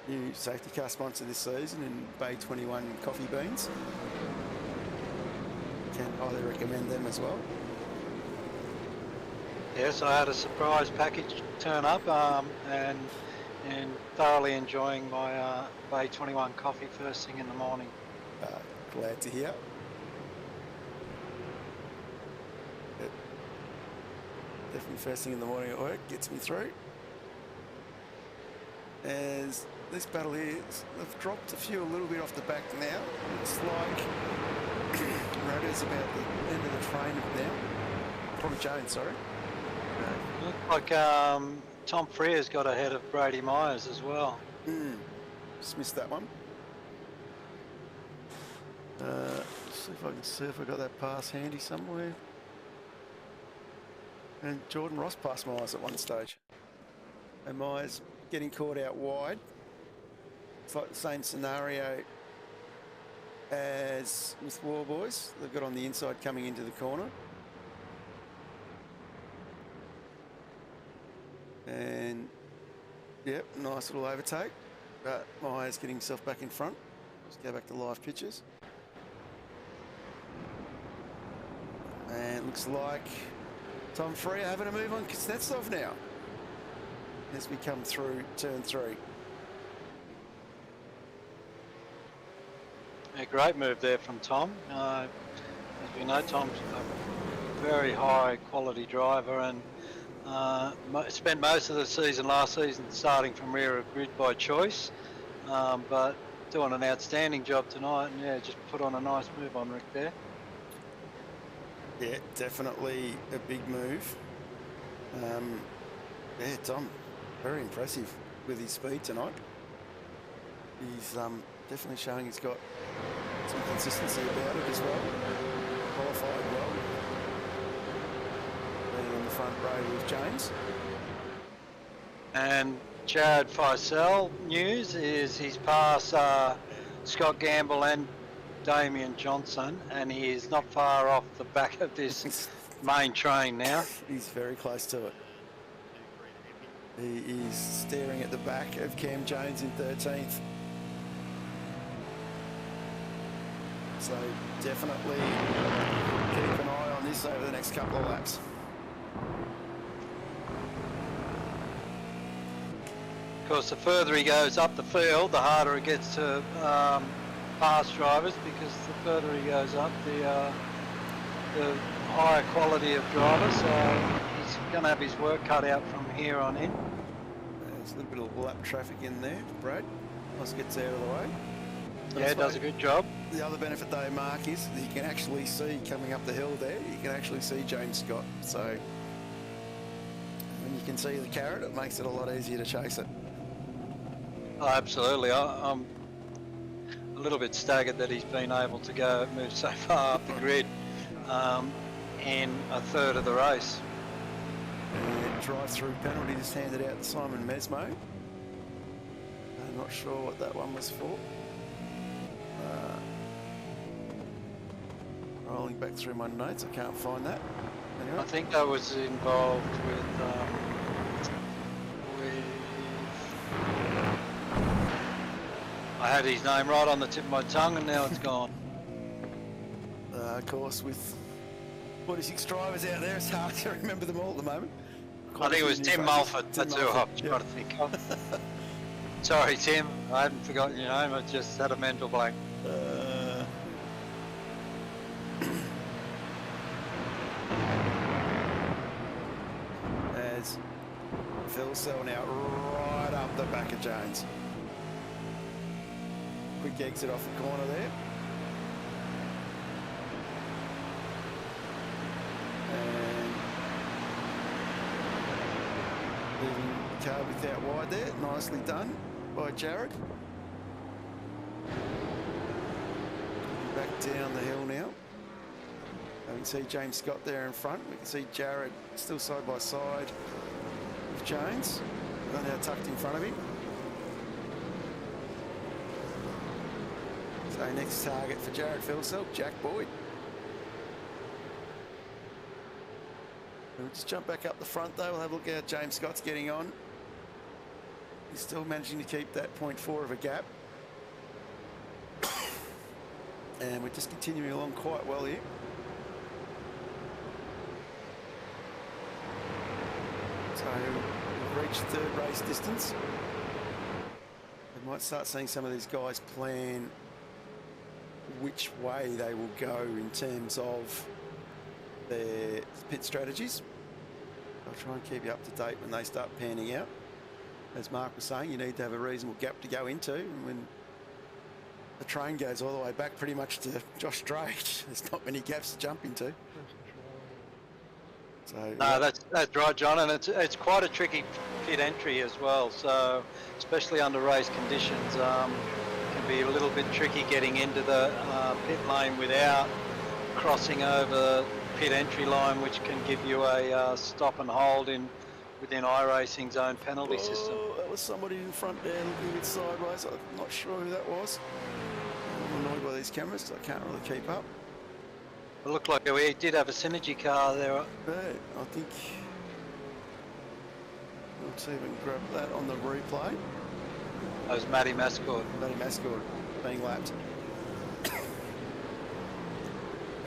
Speaker 3: new safety car sponsor this season in Bay 21 Coffee Beans. Can highly recommend them as well.
Speaker 4: Yes, I had a surprise package turn up, and thoroughly enjoying my Bay 21 coffee first thing in the morning.
Speaker 3: Glad to hear. Yep. Definitely first thing in the morning at work, gets me through. As this battle here, they've dropped a few a little bit off the back now. Looks like Rudder's about the end of the train now. Probably Jones, sorry.
Speaker 4: Looks like Tom Freer's got ahead of Brady Myers as well.
Speaker 3: Just missed that one. See if I can see if I got that pass handy somewhere. And Jordan Ross passed Myers at one stage. And Myers getting caught out wide. It's like the same scenario as with War Boys. They've got on the inside coming into the corner. And yep, nice little overtake. But Myers getting himself back in front. Let's go back to live pictures. And looks like Tom Freer having a move on Kuznetsov now as we come through turn 3.
Speaker 4: A great move there from Tom. As we know, Tom's a very high quality driver, and spent most of the season last season starting from rear of grid by choice, but doing an outstanding job tonight, and yeah, just put on a nice move on Rick there.
Speaker 3: Yeah, definitely a big move. Yeah, Tom, very impressive with his speed tonight. He's definitely showing he's got some consistency about it as well. Qualified well. Being in the front row with James.
Speaker 4: And Jared Feisel news is he's passed Scott Gamble and Damien Johnson, and he is not far off the back of this main train now.
Speaker 3: He's very close to it. He is staring at the back of Cam Jones in 13th. So definitely keep an eye on this over the next couple of laps.
Speaker 4: Of course, the further he goes up the field, the harder it gets to pass drivers, because the further he goes up, the higher quality of driver. So he's going to have his work cut out from here on in.
Speaker 3: There's a little bit of lap traffic in there, Brad. Once it gets out of the way.
Speaker 4: Yeah, does a good job.
Speaker 3: The other benefit though, Mark, is that you can actually see coming up the hill there, you can actually see James Scott. So when you can see the carrot, it makes it a lot easier to chase it.
Speaker 4: Oh, absolutely. a little bit staggered that he's been able to move so far up the grid in a third of the race.
Speaker 3: And drive-through penalty just handed out to Simon Mesmo. I'm not sure what that one was for. Rolling back through my notes, I can't find that. Anyway.
Speaker 4: I think that was involved with I had his name right on the tip of my tongue and now it's gone.
Speaker 3: Of course, with 46 drivers out there, it's hard to remember them all at the moment.
Speaker 4: I think it was Tim Mulford. That's who I'm trying to think of. Sorry, Tim. I hadn't forgotten your name. I just had a mental blank.
Speaker 3: As Phil Sell now right up the back of Jones. Quick exit off the corner there. And leaving the car without wide there. Nicely done by Jared. Back down the hill now. We can see James Scott there in front. We can see Jared still side by side with Jones. They're now tucked in front of him. So next target for Jared Philsell, Jack Boyd. We'll just jump back up the front though. We'll have a look at how James Scott's getting on. He's still managing to keep that 0.4 of a gap. And we're just continuing along quite well here. So we've reached third race distance. We might start seeing some of these guys plan which way they will go in terms of their pit strategies. I'll try and keep you up to date when they start panning out. As Mark was saying, you need to have a reasonable gap to go into, and when the train goes all the way back pretty much to Josh Drake, there's not many gaps to jump into. So,
Speaker 4: No, that's right, John, and it's quite a tricky pit entry as well. So, especially under race conditions, can be a little bit tricky getting into the pit lane without crossing over pit entry line, which can give you a stop and hold within iRacing's own penalty system.
Speaker 3: That was somebody in front there looking a bit sideways. I'm not sure who that was. I'm annoyed by these cameras, so I can't really keep up.
Speaker 4: It looked like we did have a synergy car there.
Speaker 3: Yeah, I think we'll see if we can grab that on the replay.
Speaker 4: That was Matty Mascord.
Speaker 3: Matty Mascord being lapped.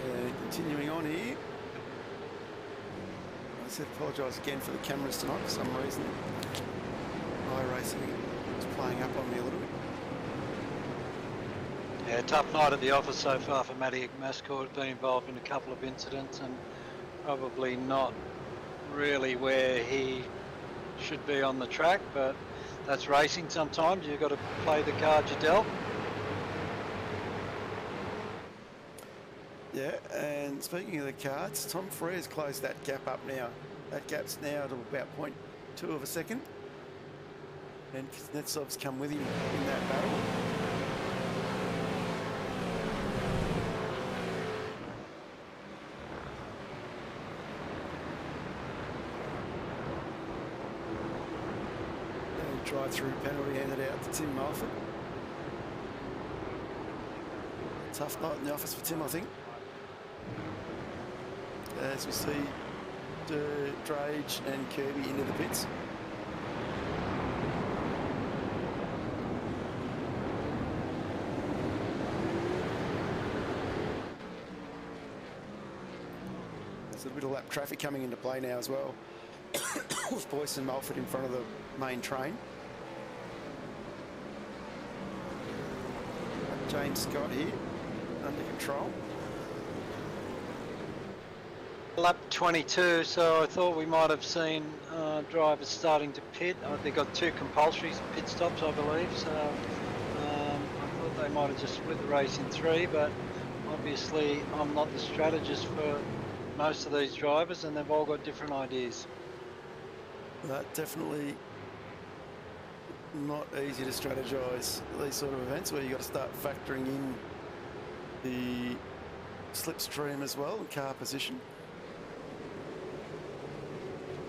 Speaker 3: And continuing on here. I said apologise again for the cameras tonight for some reason. iRacing is playing up on me a little bit.
Speaker 4: Yeah, tough night at the office so far for Matty Mascord, been involved in a couple of incidents and probably not really where he should be on the track, but that's racing sometimes. You've got to play the cards you dealt.
Speaker 3: Yeah, and speaking of the cards, Tom Frere's closed that gap up now. That gap's now to about 0.2 of a second. And Kuznetsov's come with him in that battle. And drive-through penalty handed out to Tim Mulford. Tough night in the office for Tim, I think. As we see Drage and Kirby into the pits. There's a bit of lap traffic coming into play now as well. With Boyce and Mulford in front of the main train. James Scott here, under control.
Speaker 4: Lap 22, so I thought we might have seen drivers starting to pit. They got 2 compulsory pit stops, I believe, so I thought they might have just split the race in 3, but obviously I'm not the strategist for most of these drivers and they've all got different ideas.
Speaker 3: That definitely not easy to strategise these sort of events where you've got to start factoring in the slipstream as well and car position.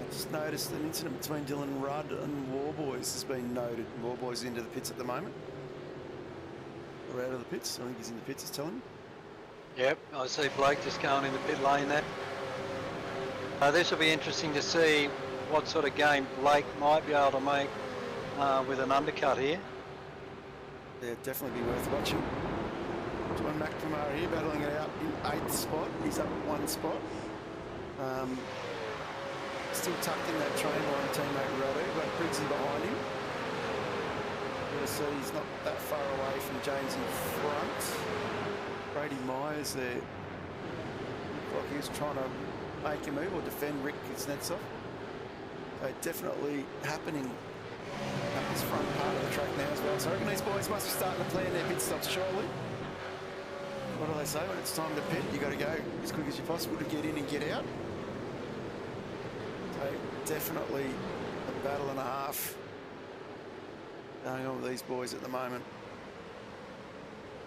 Speaker 3: I just noticed an incident between Dylan Rudd and Warboys has been noted. Warboys into the pits at the moment. Or out of the pits. I think he's in the pits, it's telling me.
Speaker 4: Yep, I see Blake just going in the pit lane there. This will be interesting to see what sort of game Blake might be able to make with an undercut here.
Speaker 3: Yeah, definitely be worth watching. John McNamara here battling it out in 8th spot. He's up 1 spot. Still tucked in that train line, teammate Roddy, but Briggsy behind him. You'll see he's not that far away from James in front. Brady Myers there. Looked like he was trying to make a move or defend Rick Kuznetsov. So definitely happening up this front part of the track now as well. So I reckon these boys must be starting to plan their pit stops shortly. What do they say? When it's time to pit, you got to go as quick as you possible to get in and get out. So definitely a battle and a half going on with these boys at the moment.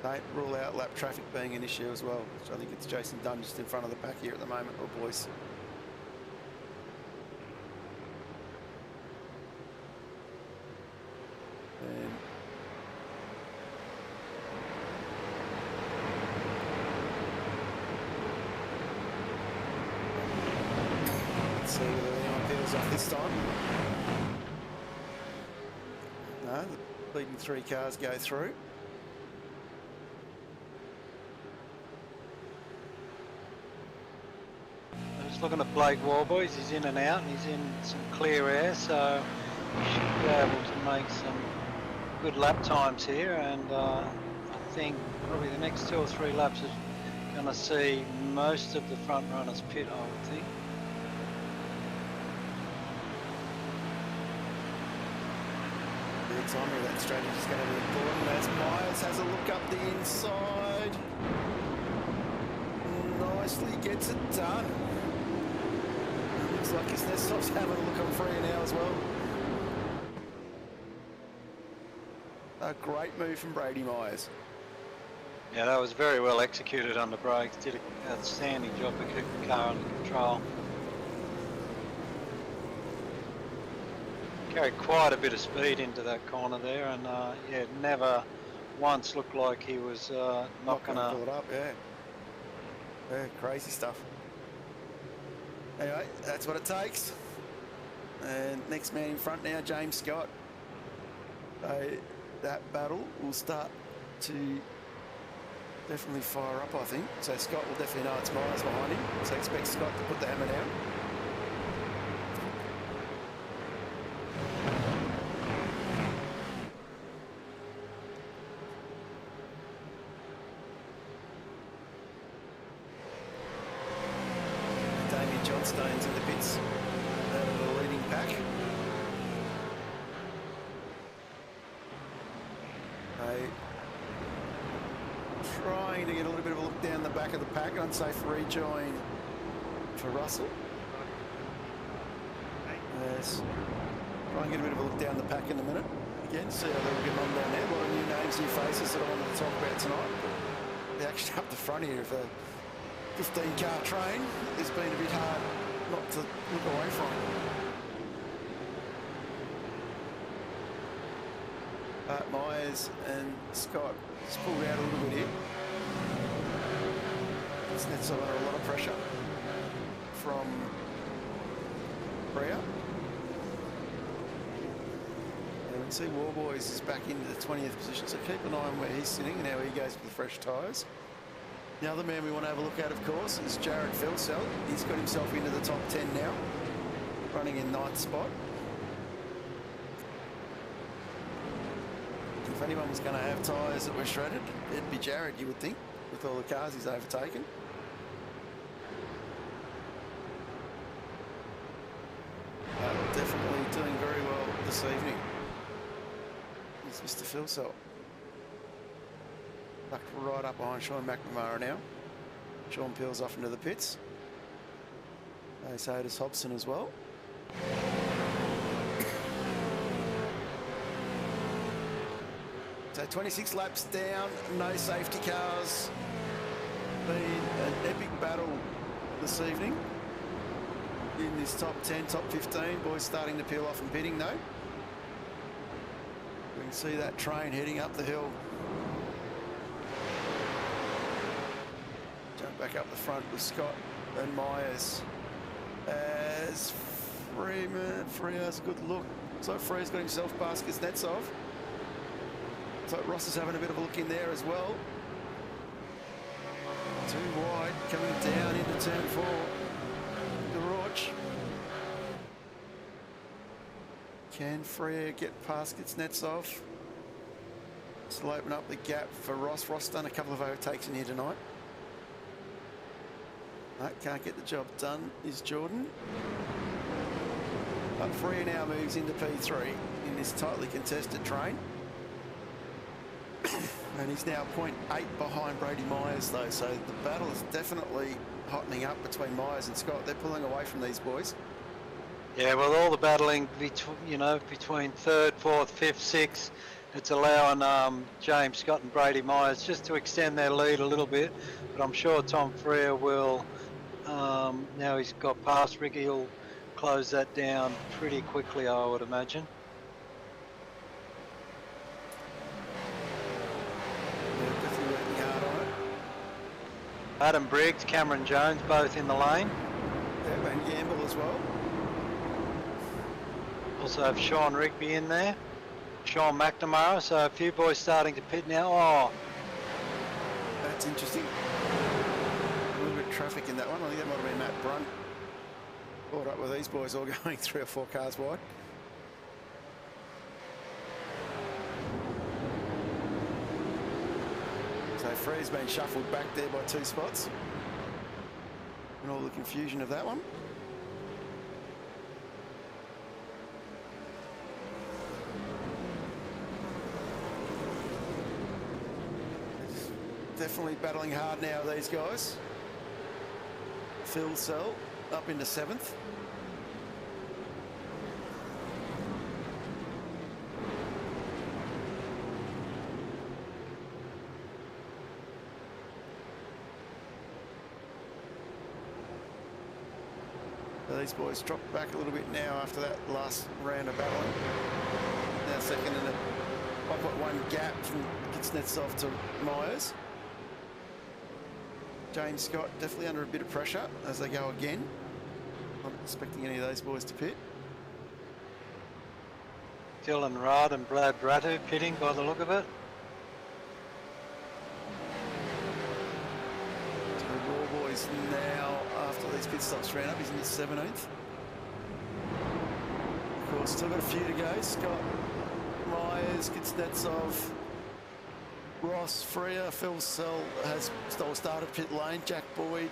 Speaker 3: Don't rule out lap traffic being an issue as well. So I think it's Jason Dunn just in front of the pack here at the moment, or boys. And let's see whether anyone peels off this time. No, the leading 3 cars go through.
Speaker 4: Just looking at Blake Warboys, he's in and out, and he's in some clear air, so he should be able to make some good lap times here. And I think probably the next 2 or 3 laps is going to see most of the front runners pit, I would think.
Speaker 3: The timing of that strategy is going to be important as Myers has a look up the inside. Nicely gets it done. Looks like Kuznetsov's having a look on free now as well. A great move from Brady Myers.
Speaker 4: Yeah, that was very well executed under brakes. Did an outstanding job to keep the car under control. Carried quite a bit of speed into that corner there, and yeah, never once looked like he was not going to
Speaker 3: pull it up. Yeah, yeah, crazy stuff. Anyway, that's what it takes. And next man in front now, James Scott. So that battle will start to definitely fire up, I think. So Scott will definitely know it's Myers behind him. So expect Scott to put the hammer down. Johnstone's in the pits out of the leading pack. Trying to get a little bit of a look down the back of the pack. Unsafe rejoin for Russell. Yes. Try and get a bit of a look down the pack in a minute. Again, see how they're getting on down there. A lot of new names, new faces that I wanted to talk about tonight. The action up the front here of a 15-car train has been a bit hard not to look away from. Myers and Scott just pulled out a little bit here. Kuznetsov under a lot of pressure from Brea. And we can see Warboys is back into the 20th position, so keep an eye on where he's sitting and how he goes with the fresh tyres. The other man we want to have a look at, of course, is Jared Felsell. He's got himself into the top 10 now, running in 9th spot. If anyone was going to have tyres that were shredded, it'd be Jared, you would think, with all the cars he's overtaken. Definitely doing very well this evening. It's Mr. Felsell. Tucked right up behind Sean McNamara now. Sean peels off into the pits. So does Hobson as well. So 26 laps down, no safety cars. Been an epic battle this evening in this top 10, top 15. Boys starting to peel off and pitting though. We can see that train heading up the hill. Jump back up the front with Scott and Myers. As Free has a good look. So Free's got himself baskets nets off. So Ross is having a bit of a look in there as well. Too wide, coming down into turn 4. Garage. Can Freya get baskets nets off? This will open up the gap for Ross. Ross done a couple of overtakes in here tonight. No, can't get the job done is Jordan. But Freya now moves into P3 in this tightly contested train. And he's now 0.8 behind Brady Myers though, so the battle is definitely hottening up between Myers and Scott. They're pulling away from these boys.
Speaker 4: Yeah, well, all the battling between third, fourth, fifth, sixth, it's allowing James Scott and Brady Myers just to extend their lead a little bit. But I'm sure Tom Frere will, now he's got past Ricky, he'll close that down pretty quickly, I would imagine.
Speaker 3: They're definitely working hard on it.
Speaker 4: Adam Briggs, Cameron Jones, both in the lane.
Speaker 3: Yeah, and Gamble as well.
Speaker 4: Also have Sean Rigby in there. Sean McNamara, so a few boys starting to pit now. Oh,
Speaker 3: That's interesting. A little bit of traffic in that one. I think that might have been Matt Brunt. Caught up with these boys all going 3 or 4 cars wide. So Free's been shuffled back there by 2 spots. And all the confusion of that one. Definitely battling hard now, these guys. Phil Sell up into 7th. So these boys dropped back a little bit now after that last round of battling. Now second in a 1.1 gap from Kitsnetsov to Myers. James Scott definitely under a bit of pressure as they go again. Not expecting any of those boys to pit.
Speaker 4: Dylan Rudd and Brad Ratu pitting by the look of it.
Speaker 3: So Raw Boys now, after these pit stops round up, he's in his 17th. Of course, still got a few to go. Scott, Myers, Kitsnetsov, Ross, Freer, Phil Sell has started pit lane. Jack Boyd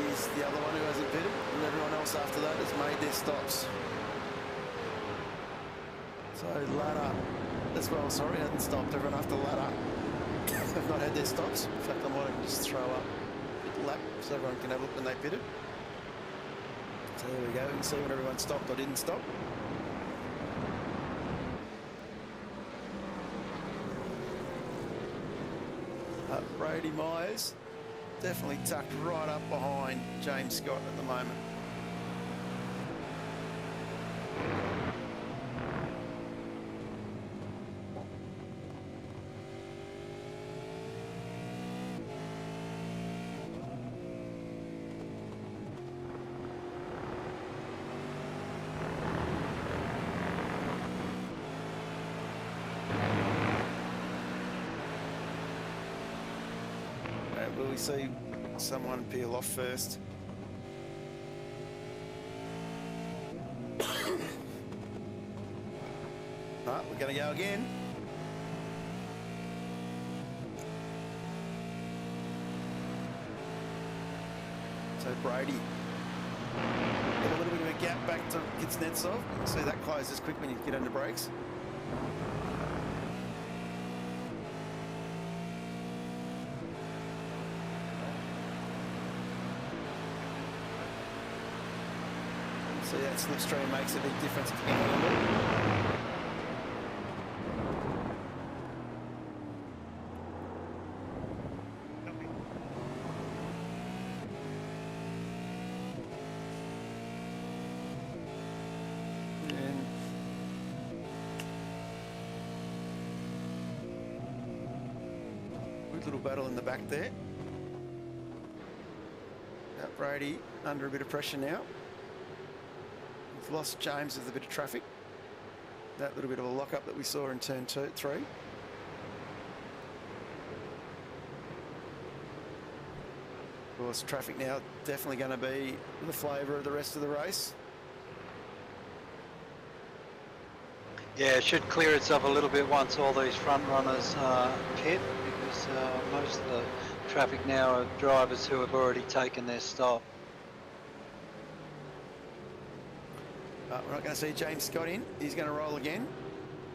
Speaker 3: is the other one who hasn't pitted, and everyone else after that has made their stops. So Ladder as well, sorry, hadn't stopped. Everyone after Ladder have not had their stops. In fact, I might just throw up pit lap so everyone can have a look when they pitted. So there we go, you can see when everyone stopped or didn't stop. Brady Myers definitely tucked right up behind James Scott at the moment. Will we see someone peel off first? Right, we're going to go again. So Brady. Got a little bit of a gap back to Kitsnetsov. You can see that closes quick when you get under brakes. See that slipstream makes a big difference at the beginning of it. Good little battle in the back there. Now Brady under a bit of pressure now. He's lost James with a bit of traffic. That little bit of a lock-up that we saw in turn 3. Of course, traffic now definitely going to be the flavour of the rest of the race.
Speaker 4: Yeah, it should clear itself a little bit once all these front runners pit, because most of the traffic now are drivers who have already taken their stop.
Speaker 3: We're not going to see James Scott in. He's going to roll again.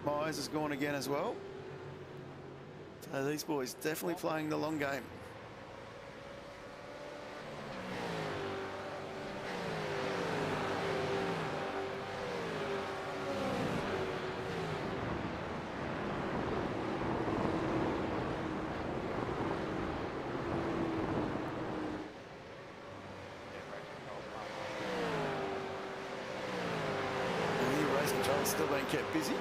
Speaker 3: Myers has gone again as well. So these boys definitely playing the long game. Still being kept busy.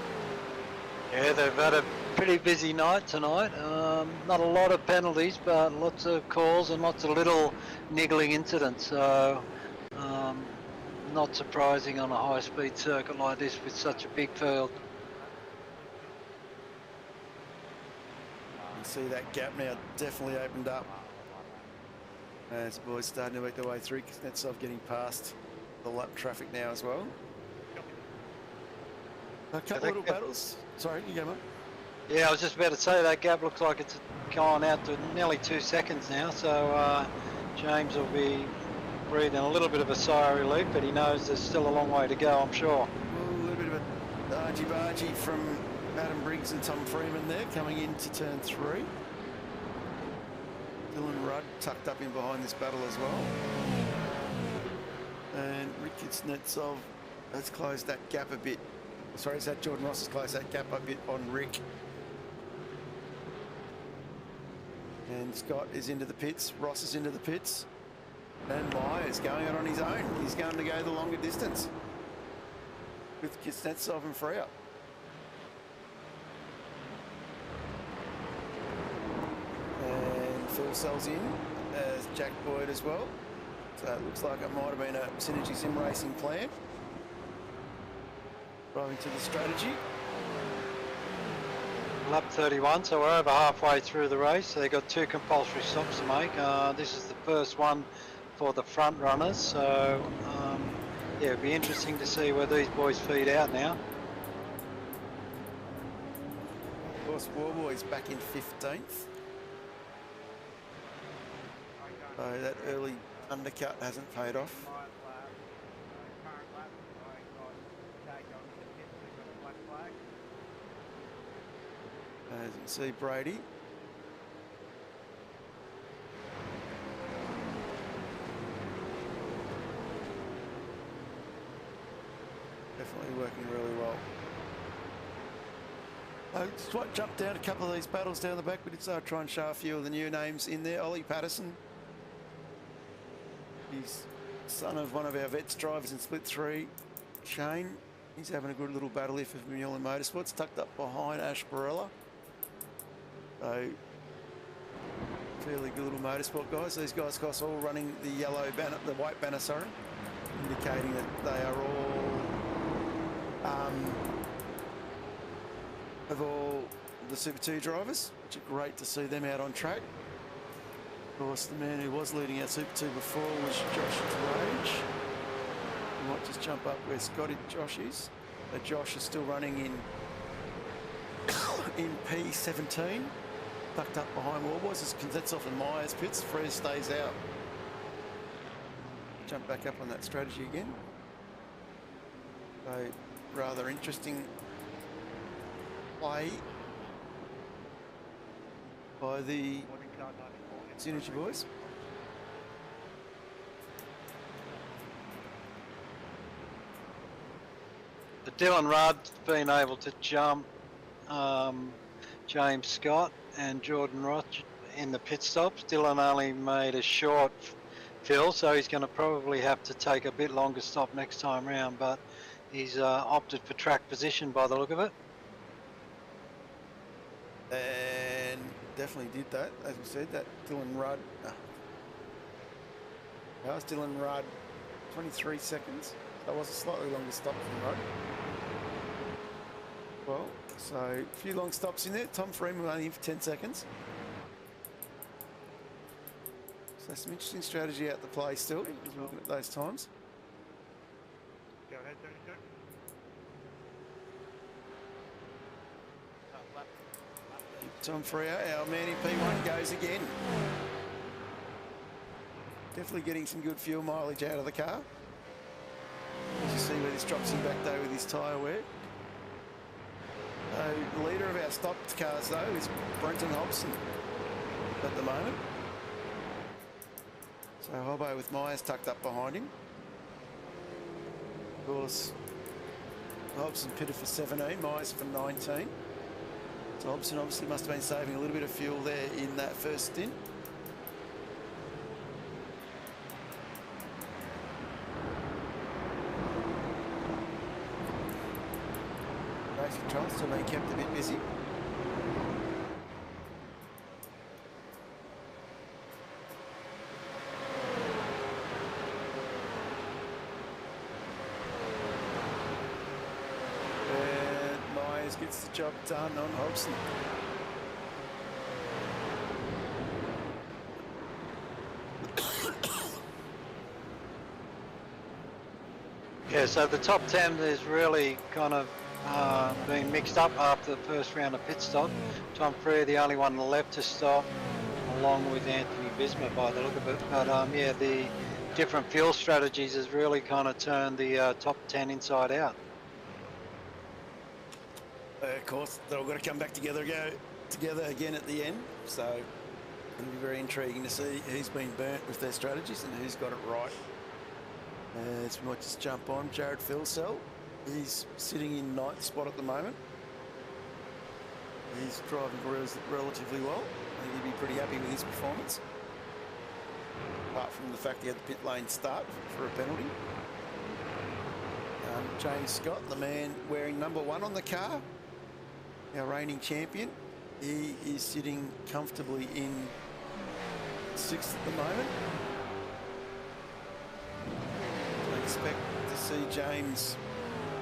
Speaker 4: Yeah, they've had a pretty busy night tonight. Not a lot of penalties, but lots of calls and lots of little niggling incidents. So, not surprising on a high-speed circuit like this with such a big field.
Speaker 3: You see that gap now definitely opened up. As the boys starting to work their way through. Kuznetsov getting past the lap traffic now as well. A couple of little battles. Sorry, you go, mate.
Speaker 4: Yeah, I was just about to say that gap looks like it's gone out to nearly 2 seconds now. So James will be breathing a little bit of a sigh of relief, but he knows there's still a long way to go, I'm sure.
Speaker 3: Well, a little bit of a argy-bargy from Adam Briggs and Tom Freeman there coming into turn 3. Dylan Rudd tucked up in behind this battle as well. And Rick Kuznetsov has closed that gap a bit. Sorry, is that Jordan Ross has closed that gap a bit on Rick. And Scott is into the pits. Ross is into the pits. And Myers going out on his own. He's going to go the longer distance with Kuznetsov and Freya. And Phil Sells in as Jack Boyd as well. So it looks like it might have been a Synergy Sim Racing plan. Driving to the strategy.
Speaker 4: Lap 31, so we're over halfway through the race. So they've got 2 compulsory stops to make. This is the first one for the front runners. So yeah, it'll be interesting to see where these boys feed out now.
Speaker 3: Of course, Warboy's back in 15th. So that early undercut hasn't paid off. As you can see, Brady. Definitely working really well. I just jumped down a couple of these battles down the back, but it's try and show a few of the new names in there. Ollie Patterson. He's son of one of our vets drivers in Split 3, Shane. He's having a good little battle here for Mule Motorsports, tucked up behind Ash Barella. So, fairly good little motorsport guys. These guys, of course, all running the yellow banner, the white banner, sorry, indicating that they are all of all the Super 2 drivers, which are great to see them out on track. Of course, the man who was leading our Super 2 before was Josh Rage. We might just jump up where Josh is. Josh is still running in P17. Tucked up behind Warboys as Kuznetsov and Myers pits. Freya stays out. Jump back up on that strategy again. So, rather interesting play by the Synergy boys.
Speaker 4: The Dylan Rudd's been able to jump James Scott and Jordan Ross in the pit stops. Dylan only made a short fill, so he's going to probably have to take a bit longer stop next time round, but he's opted for track position by the look of it.
Speaker 3: And definitely did that. As we said, that Dylan Rudd. That was Dylan Rudd, 23 seconds. That was a slightly longer stop from Rudd. Well, so a few long stops in there. Tom Freeman only in for 10 seconds. So some interesting strategy out the play still, as we're looking at those times.
Speaker 5: Go ahead, WK.
Speaker 3: Tom Freo, our man in P1 goes again. Definitely getting some good fuel mileage out of the car. As you see where this drops him back though with his tyre wear. The leader of our stopped cars though is Brenton Hobson at the moment. So Hobbo with Myers tucked up behind him. Of course, Hobson pitted for 17, Myers for 19. So Hobson obviously must have been saving a little bit of fuel there in that first stint. Race control still being kept a bit busy. Gets the job done on Hobson.
Speaker 4: Yeah, so the top 10 is really kind of been mixed up after the first round of pit stop. Tom Freer, the only one left to stop, along with Anthony Bismuth by the look of it. But yeah, the different fuel strategies has really kind of turned the top 10 inside out.
Speaker 3: Of course, they're all got to come back together again at the end. So it'll be very intriguing to see who's been burnt with their strategies and who's got it right. So we might just jump on Jared Philsell. He's sitting in 9th spot at the moment. He's driving relatively well. I think he'd be pretty happy with his performance. Apart from the fact he had the pit lane start for a penalty. James Scott, the man wearing number 1 on the car, our reigning champion, he is sitting comfortably in 6th at the moment. I expect to see James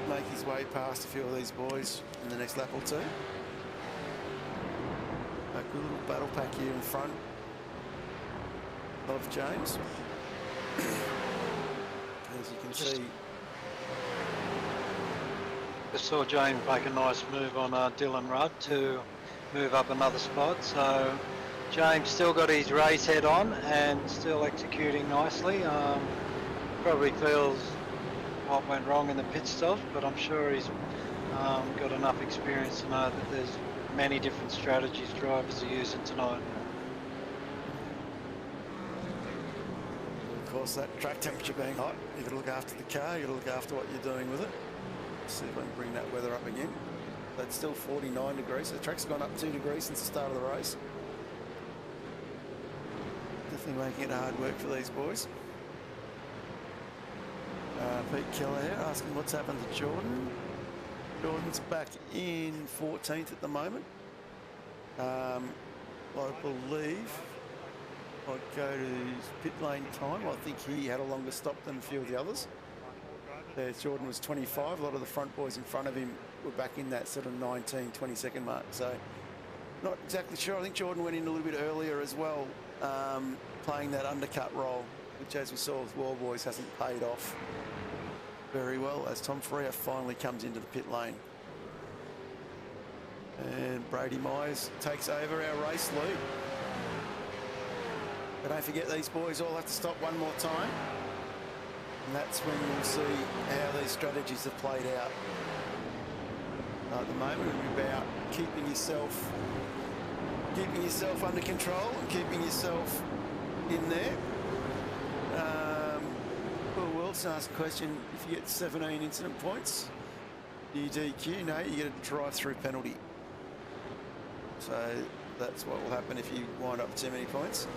Speaker 3: make his way past a few of these boys in the next lap or two. A good little battle pack here in front of James. As you can see,
Speaker 4: Just saw James make a nice move on Dylan Rudd to move up another spot. So James still got his race head on and still executing nicely. Probably feels what went wrong in the pit stop, but I'm sure he's got enough experience to know that there's many different strategies drivers are using tonight.
Speaker 3: of course, that track temperature being hot, you've got to look after the car, you've got to look after what you're doing with it. See if I can bring that weather up again. That's still 49 degrees. So the track's gone up 2 degrees since the start of the race. Definitely making it hard work for these boys. Pete Keller here asking what's happened to Jordan. Jordan's back in 14th at the moment. I believe I'd go to his pit lane time. I think he had a longer stop than a few of the others. Jordan was 25. A lot of the front boys in front of him were back in that sort of 19, 20 second mark. So not exactly sure. I think Jordan went in a little bit earlier as well, playing that undercut role, which as we saw with World Boys hasn't paid off very well as Tom Freer finally comes into the pit lane. And Brady Myers takes over our race lead. But don't forget, these boys all have to stop one more time. And that's when you'll see how these strategies have played out. At the moment, it's about keeping yourself under control and keeping yourself in there. Will Wilson asked a question: if you get 17 incident points, do you DQ? No, you get a drive-through penalty. So that's what will happen if you wind up with too many points.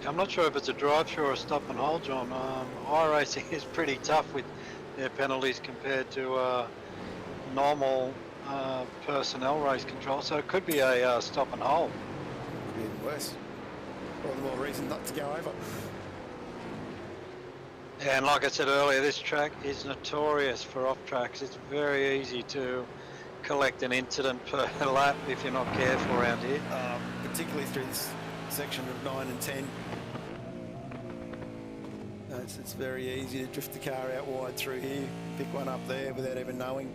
Speaker 4: I'm not sure if it's a drive-through or a stop and hold, John. iRacing is pretty tough with their penalties compared to normal personnel race control, so it could be a stop and hold.
Speaker 3: be even worse. All the more reason not to go over.
Speaker 4: Yeah, and like I said earlier, this track is notorious for off tracks. It's very easy to collect an incident per lap if you're not careful around here.
Speaker 3: Particularly through this section of 9 and 10. It's very easy to drift the car out wide through here, pick one up there without even knowing.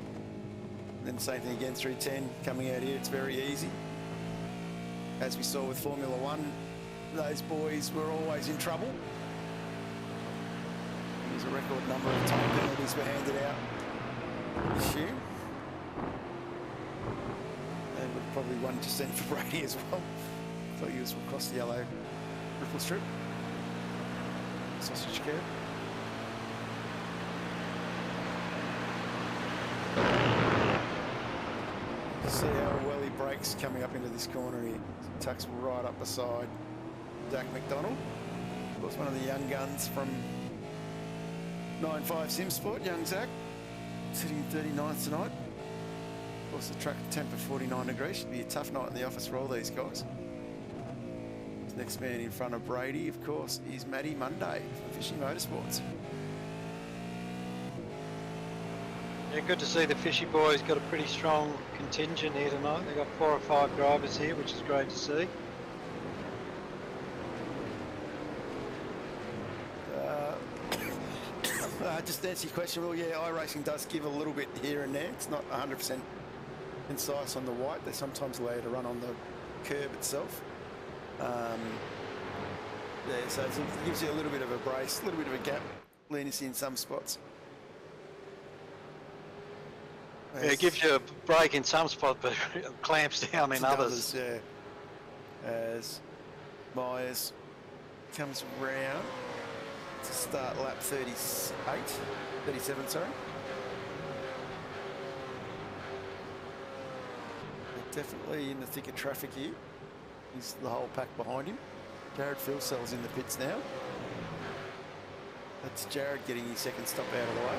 Speaker 3: And then same thing again through 10, coming out here, it's very easy. As we saw with Formula One, those boys were always in trouble. There's a record number of time penalties were handed out this year. And probably one just sent for Brady as well. Thought he was across the yellow ripple strip. Sausage curb. See how well he brakes coming up into this corner here. Tucks right up beside Zach McDonald. Of course, one of the young guns from 9.5 Sim Sport, young Zach, sitting 39th tonight. Of course, the track temp of 49 degrees. Should be a tough night in the office for all these guys. Next man in front of Brady, of course, is Matty Monday from Fishy Motorsports.
Speaker 4: Yeah, good to see the Fishy boys got a pretty strong contingent here tonight. They've got 4 or 5 drivers here, which is great to see.
Speaker 3: Just to answer your question, well, yeah, iRacing does give a little bit here and there. It's not 100% concise on the white. They sometimes allow you to run on the curb itself. Yeah, so it gives you a little bit of a brace, a little bit of a gap, leniency in some spots.
Speaker 4: Yeah, it gives you a break in some spots, but it clamps down in others.
Speaker 3: Yeah. As Myers comes round to start lap 37, sorry. They're definitely in the thick of traffic here. He's the whole pack behind him. Jared Philcell's in the pits now. That's Jared getting his second stop out of the way.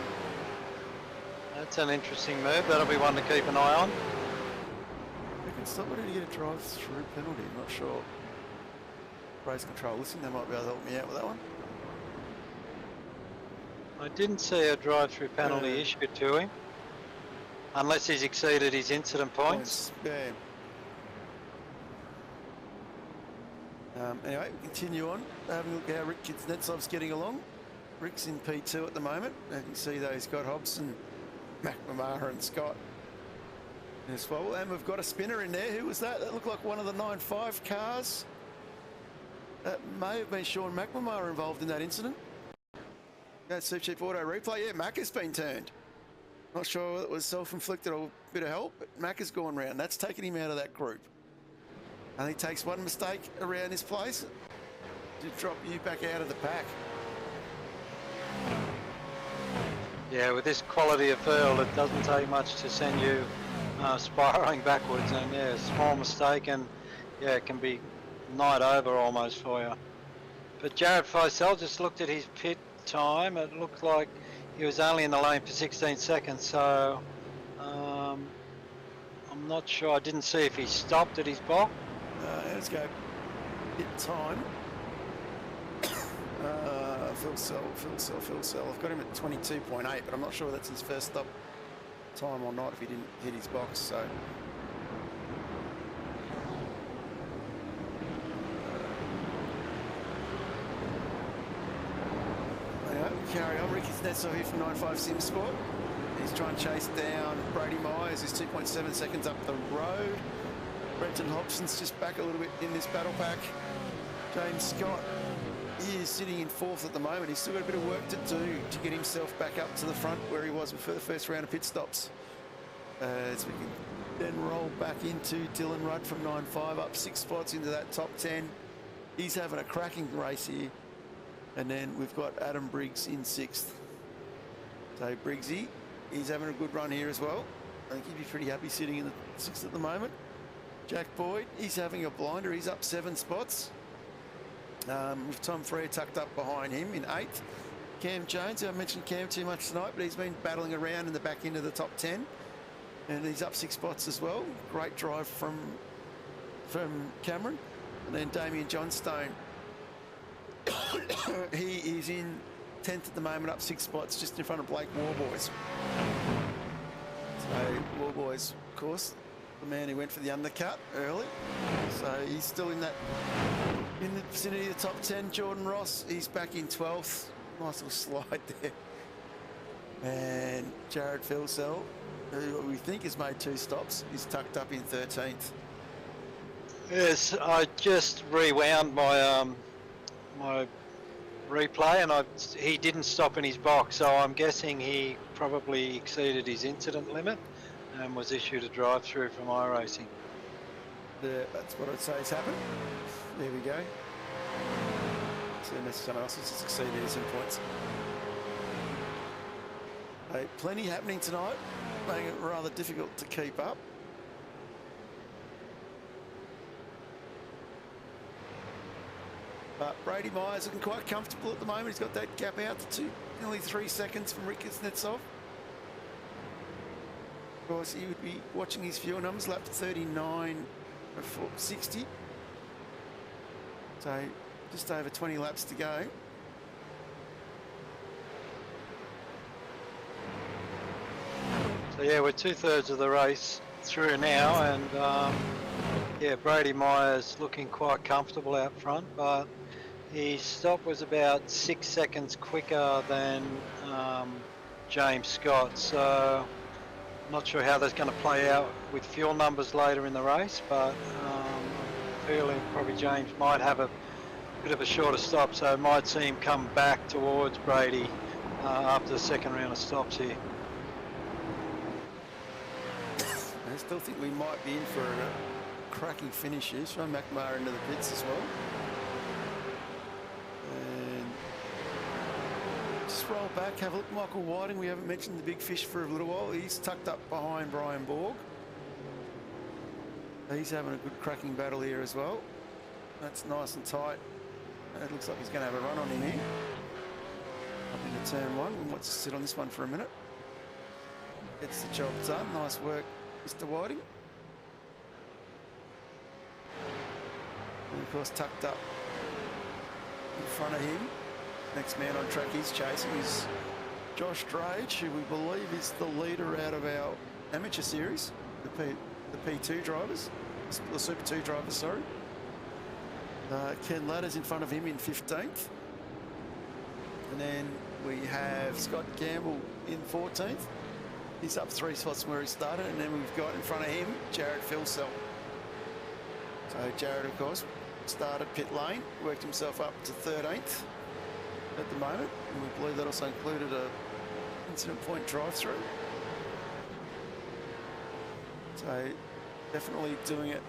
Speaker 4: That's an interesting move. That'll be one to keep an eye on.
Speaker 3: Second stop, ready to get a drive-through penalty. I'm not sure. Race control listening, they might be able to help me out with that one.
Speaker 4: I didn't see a drive-through penalty issued to him, unless he's exceeded his incident points.
Speaker 3: Yeah. Anyway, we continue on. Having a look at how Rick Kuznetsov's getting along. Rick's in P2 at the moment. You can see those Scott Hobson, McNamara and Scott as well. And we've got a spinner in there. Who was that? That looked like one of the 9.5 cars. That may have been Sean McNamara involved in that incident. That Supercheap Auto replay. Yeah, Mac has been turned. Not sure whether it was self-inflicted or a bit of help, but Mac has gone round. That's taken him out of that group. And he takes one mistake around his place to drop you back out of the pack.
Speaker 4: Yeah, with this quality of field, it doesn't take much to send you spiralling backwards. And yeah, a small mistake, and yeah, it can be night over almost for you. But Jared Feisel just looked at his pit time. It looked like he was only in the lane for 16 seconds, so I'm not sure. I didn't see if he stopped at his box.
Speaker 3: Let's go pit time. Philcell. I've got him at 22.8, but I'm not sure that's his first stop time or not if he didn't hit his box, so. Anyway, carry on. Ricky Kuznetsov here from 9.5 Sim Sport. He's trying to chase down Brady Myers, who's 2.7 seconds up the road. Brenton Hobson's just back a little bit in this battle pack. James Scott is sitting in 4th at the moment. He's still got a bit of work to do to get himself back up to the front where he was before the first round of pit stops. As we can then roll back into Dylan Rudd from 9.5, up 6 spots into that top 10. He's having a cracking race here. And then we've got Adam Briggs in 6th. So Briggsy, he's having a good run here as well. I think he'd be pretty happy sitting in the 6th at the moment. Jack Boyd, he's having a blinder. He's up 7 spots. With Tom Frere tucked up behind him in 8th. Cam Jones, I mentioned Cam too much tonight, but he's been battling around in the back end of the top 10. And he's up 6 spots as well. Great drive from Cameron. And then Damien Johnstone, he is in 10th at the moment, up 6 spots, just in front of Blake Warboys. So Warboys, of course, the man who went for the undercut early. So he's still in the vicinity of the top 10. Jordan Ross, he's back in 12th. Nice little slide there. And Jared Filsell, who we think has made 2 stops, is tucked up in 13th.
Speaker 4: Yes, I just rewound my my replay, and he didn't stop in his box, so I'm guessing he probably exceeded his incident limit and was issued a drive-through from iRacing.
Speaker 3: That's what I'd say has happened. There we go. So unless someone else has exceeded his points. Hey, plenty happening tonight, making it rather difficult to keep up. But Brady Myers looking quite comfortable at the moment. He's got that gap out to nearly 3 seconds from Rick Kuznetsov. Of course, he would be watching his fuel numbers, lap 39 before 60. So just over 20 laps to go.
Speaker 4: So yeah, we're 2/3 of the race through now, and yeah, Brady Myers looking quite comfortable out front, but his stop was about 6 seconds quicker than James Scott. So I'm not sure how that's going to play out with fuel numbers later in the race, but I'm feeling probably James might have a bit of a shorter stop, so I might see him come back towards Brady after the second round of stops here.
Speaker 3: I still think we might be in for a cracking finish here. Sean McMahon into the pits as well. And just roll back, have a look. Michael Whiting, we haven't mentioned the big fish for a little while. He's tucked up behind Brian Borg. He's having a good cracking battle here as well. That's nice and tight. It looks like he's going to have a run on him here. Up into turn 1. We might sit on this one for a minute. Gets the job done. Nice work, Mr. Whiting. And of course, tucked up in front of him. Next man on track he's chasing is Josh Drage, who we believe is the leader out of our amateur series, the P2 drivers, the Super 2 drivers, sorry. Ken Ladder's in front of him in 15th. And then we have Scott Gamble in 14th. He's up 3 spots from where he started. And then we've got in front of him Jared Filsell. So Jared, of course, started pit lane, worked himself up to 13th at the moment. And we believe that also included a incident point drive-through. So definitely doing it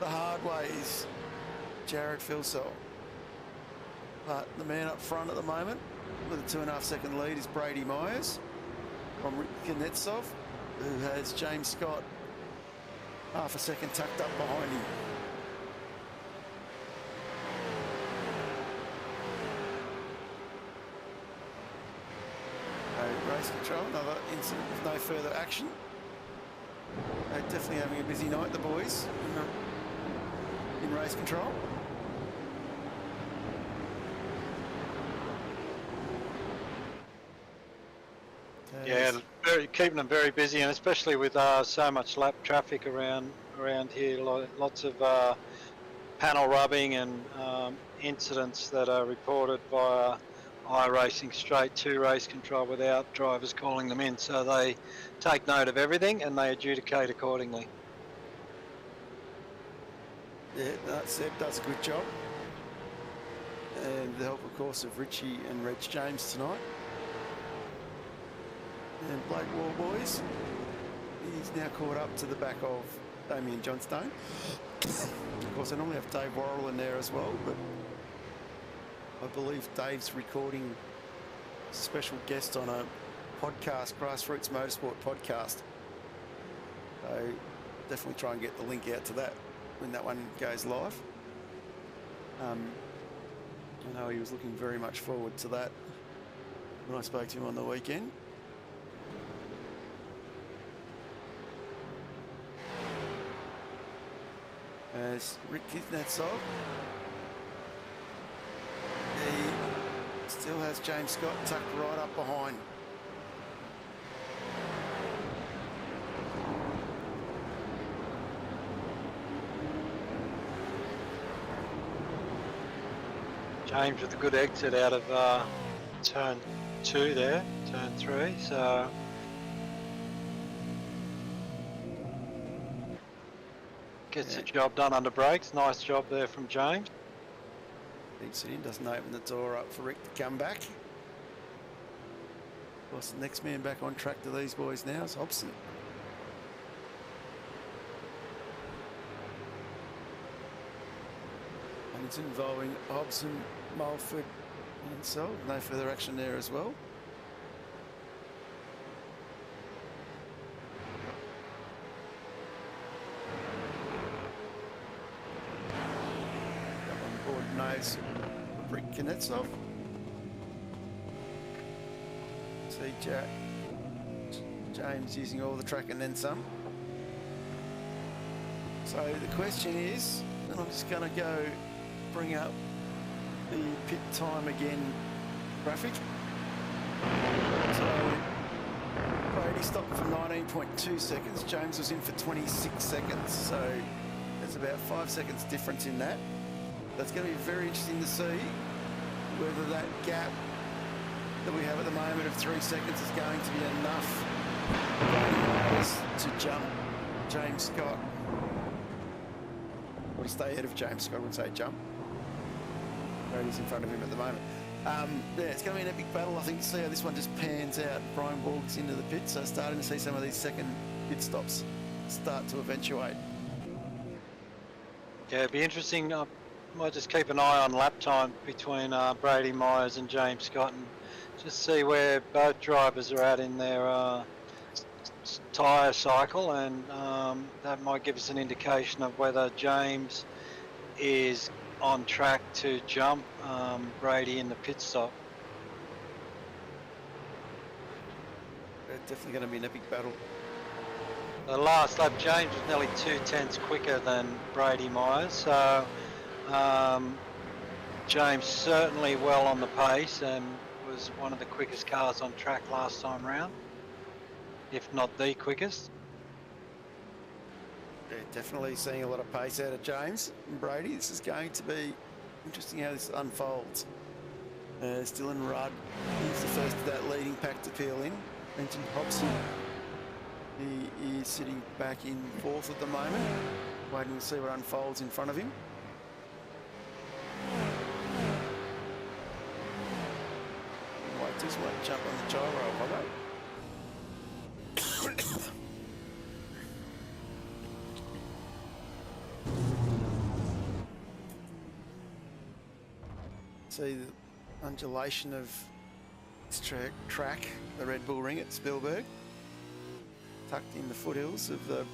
Speaker 3: the hard way is Jared Filsell. But the man up front at the moment with a 2.5 second lead is Brady Myers from Rick Kuznetsov, who has James Scott half a second tucked up behind him. Race control, another incident with no further action. They're definitely having a busy night, the boys, in race control.
Speaker 4: Yeah, keeping them very busy, and especially with so much lap traffic around here, lots of panel rubbing and incidents that are reported via iRacing straight to race control without drivers calling them in. So they take note of everything and they adjudicate accordingly.
Speaker 3: Yeah, Seb does a good job. And the help, of course, of Richie and Reg James tonight. And Blake Warboys, he's now caught up to the back of Damien Johnstone. Of course, I normally have Dave Worrell in there as well, but I believe Dave's recording a special guest on a podcast, Grassroots Motorsport podcast. So definitely try and get the link out to that when that one goes live. I know he was looking very much forward to that when I spoke to him on the weekend. as Rick Kuznetsov. He still has James Scott tucked right up behind.
Speaker 4: James with a good exit out of turn 2 there, turn 3, so gets the job done under brakes. Nice job there from James.
Speaker 3: Keeps it in, doesn't open the door up for Rick to come back. Of course, the next man back on track to these boys now is Hobson. And it's involving Hobson, Mulford and so no further action there as well. On board nose Rick Kuznetsov. See James using all the track and then some. So the question is, and I'm just going to go bring up the pit time again graphic. So Brady stopped for 19.2 seconds. James was in for 26 seconds. So there's about 5 seconds difference in that. That's going to be very interesting to see whether that gap that we have at the moment of 3 seconds is going to be enough to jump James Scott. Or to stay ahead of James Scott, I wouldn't say jump. Brady's in front of him at the moment. Yeah, it's going to be an epic battle, I think, to see how this one just pans out. Brian Borg's into the pit, so starting to see some of these second pit stops start to eventuate.
Speaker 4: Yeah, it'd be interesting. Might just keep an eye on lap time between Brady Myers and James Scott and just see where both drivers are at in their tyre cycle, and that might give us an indication of whether James is on track to jump Brady in the pit stop.
Speaker 3: It's definitely going to be an epic battle.
Speaker 4: The last lap, James was nearly 2/10 quicker than Brady Myers, so James certainly well on the pace and was one of the quickest cars on track last time round, if not the quickest.
Speaker 3: Yeah, definitely seeing a lot of pace out of James and Brady. This is going to be interesting how this unfolds. Dylan Rudd is the first of that leading pack to peel in. Mentioned Hobson. He is sitting back in 4th at the moment, waiting to see what unfolds in front of him. Might just might jump on the gyro, Hollow. See the undulation of this track, the Red Bull Ring at Spielberg, tucked in the foothills of the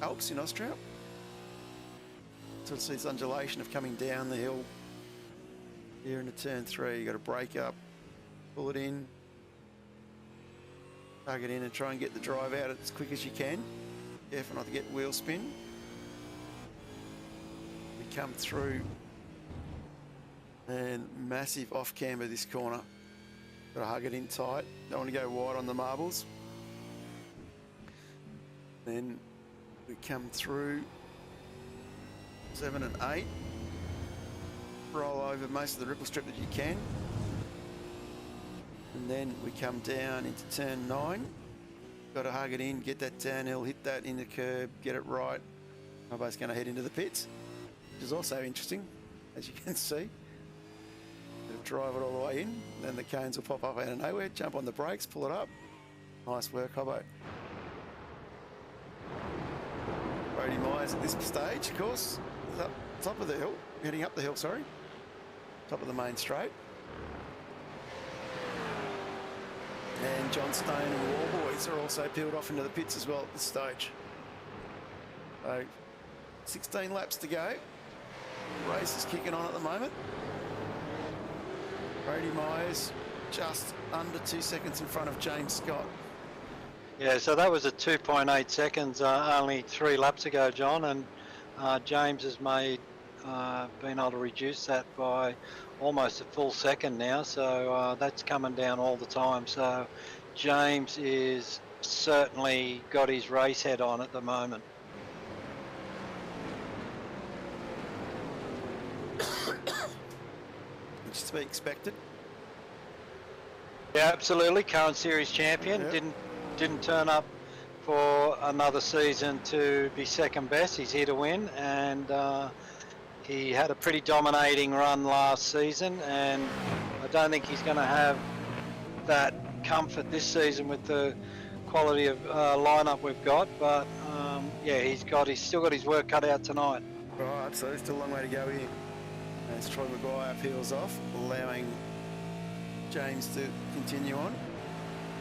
Speaker 3: Alps in Austria. So it's this undulation of coming down the hill here into turn 3. You've got to brake up, pull it in, tug it in and try and get the drive out as quick as you can. Careful not to get wheel spin. We come through and massive off camber this corner. Got to hug it in tight. Don't want to go wide on the marbles. Then we come through 7 and 8. Roll over most of the ripple strip that you can. And then we come down into turn 9. Got to hug it in, get that downhill, hit that in the curb, get it right. Nobody's going to head into the pits, which is also interesting, as you can see. Drive it all the way in, then the cones will pop up out of nowhere, jump on the brakes, pull it up. Nice work, Hobbo. Brady Myers at this stage, of course, is up top of the hill, heading up the hill, sorry. Top of the main straight. And John Stone and the War Boys are also peeled off into the pits as well at this stage. So, 16 laps to go. The race is kicking on at the moment. Brady Myers just under 2 seconds in front of James Scott.
Speaker 4: Yeah, so that was at 2.8 seconds only 3 laps ago, John, and James has been able to reduce that by almost a full second now, so that's coming down all the time. So James is certainly got his race head on at the moment.
Speaker 3: Which is to be expected.
Speaker 4: Yeah, absolutely. Current series champion.
Speaker 3: Yep.
Speaker 4: Didn't turn up for another season to be second best. He's here to win, and he had a pretty dominating run last season, and I don't think he's going to have that comfort this season with the quality of lineup we've got. But yeah, he's still got his work cut out tonight.
Speaker 3: Right, so still a long way to go here. As Troy Maguire peels off, allowing James to continue on.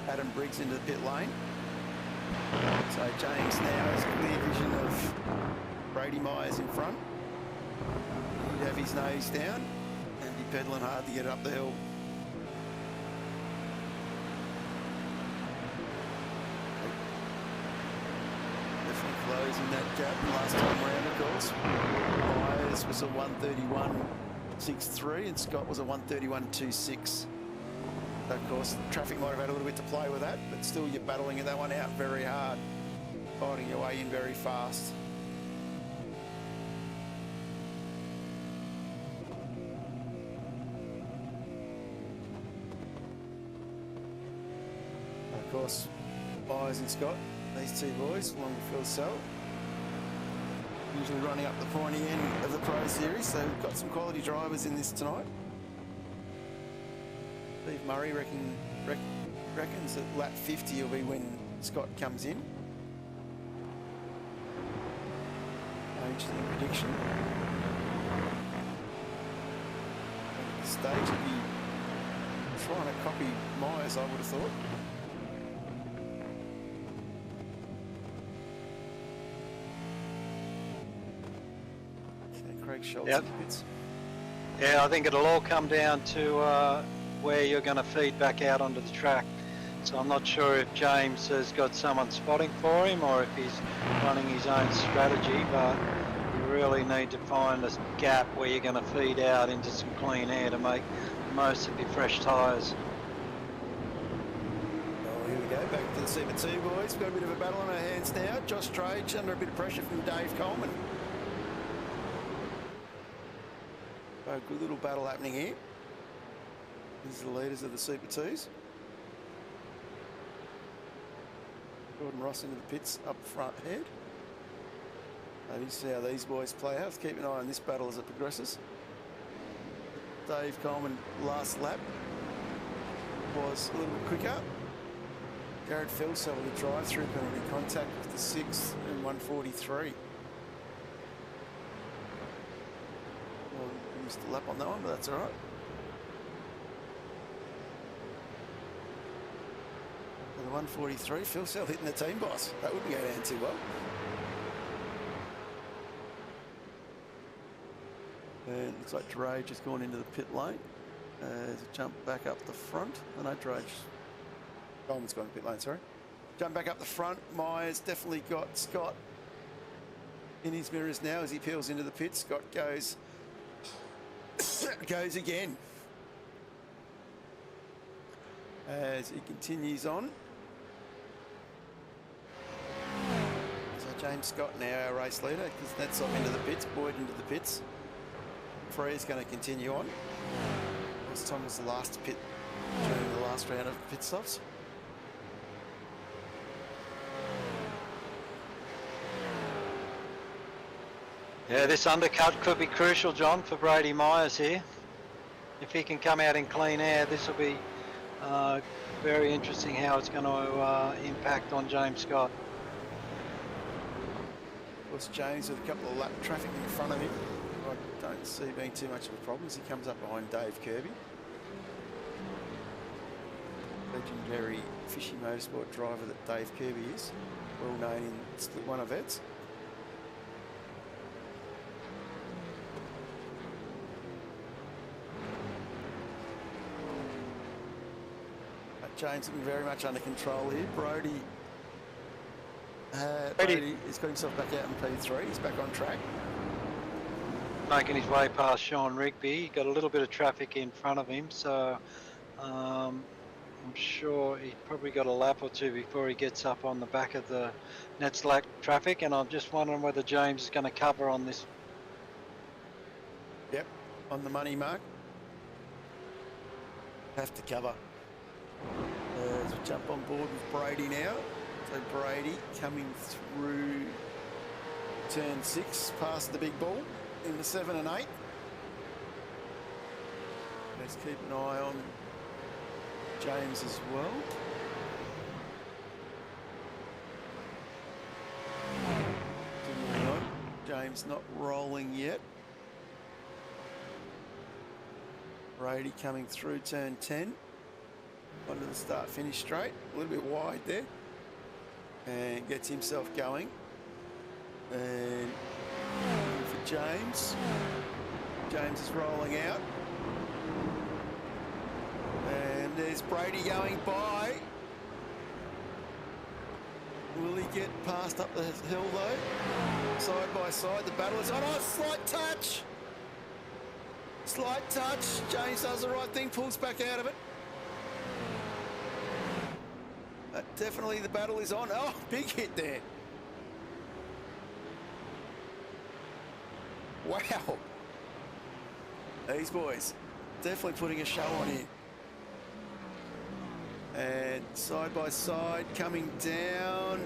Speaker 3: Adam Briggs into the pit lane. So James now has clear vision of Brady Myers in front. He'd have his nose down and be pedalling hard to get up the hill. Definitely closing that gap last time round, of course. Myers was a 131.63 and Scott was a 131.26. Of course, traffic might have had a little bit to play with that, but still you're battling that one out very hard, fighting your way in very fast. Of course, Myers and Scott, these two boys, along with Phil Sell, usually running up the pointy end of the Pro Series, so we've got some quality drivers in this tonight. Steve Murray reckons that lap 50 will be when Scott comes in. Interesting prediction. At this stage, he'd be trying to copy Myers, I would have thought. Okay, Craig Schultz in the pits.
Speaker 4: Yeah, I think it'll all come down to where you're going to feed back out onto the track. So I'm not sure if James has got someone spotting for him or if he's running his own strategy, but you really need to find a gap where you're going to feed out into some clean air to make the most of your fresh tyres.
Speaker 3: Oh, here we go, back to the Super 2 boys. We've got a bit of a battle on our hands now. Josh Trage under a bit of pressure from Dave Coleman. A good little battle happening here. These are the leaders of the Super 2s. Gordon Ross into the pits up front head. Maybe see how these boys play out. Let's keep an eye on this battle as it progresses. Dave Coleman last lap was a little bit quicker. Jared Philsell with a drive-through penalty, contact with the 6th and 143. Well, missed a lap on that one, but that's all right. The 143, Philsell hitting the team boss. That wouldn't go down too well. And it looks like Drage has gone into the pit lane. To jump back up the front. Oh no, Drage. Coleman's gone to the pit lane, sorry. Jump back up the front. Myers definitely got Scott in his mirrors now as he peels into the pit. Scott goes again. As he continues on. James Scott now our race leader, because that's off into the pits, Boyd into the pits. Freya's going to continue on. Last time was the last pit during the last round of pit stops.
Speaker 4: Yeah, this undercut could be crucial, John, for Brady Myers here. If he can come out in clean air, this will be very interesting how it's going to impact on James Scott.
Speaker 3: Of course, James with a couple of lap traffic in front of him. I don't see being too much of a problem as he comes up behind Dave Kirby. Legendary fishy motorsport driver that Dave Kirby is, well known in Split 1 events. James looking very much under control here. Brody has got himself back out in P3. He's back on track.
Speaker 4: making his way past Sean Rigby. He got a little bit of traffic in front of him, so I'm sure he probably got a lap or two before he gets up on the back of the Netslack traffic, and I'm just wondering whether James is going to cover on this.
Speaker 3: Yep, on the money mark. Have to cover. As we jump on board with Brady now. So Brady coming through turn 6, past the big ball in the 7 and 8. Let's keep an eye on James as well. James not rolling yet. Brady coming through turn 10. Onto the start-finish straight. A little bit wide there. And gets himself going. And for James. James is rolling out. And there's Brady going by. Will he get past up the hill though? Side by side, the battle is on. Oh, slight touch. Slight touch. James does the right thing, pulls back out of it. Definitely the battle is on. Oh, big hit there. Wow. These boys definitely putting a show on here. And side by side coming down.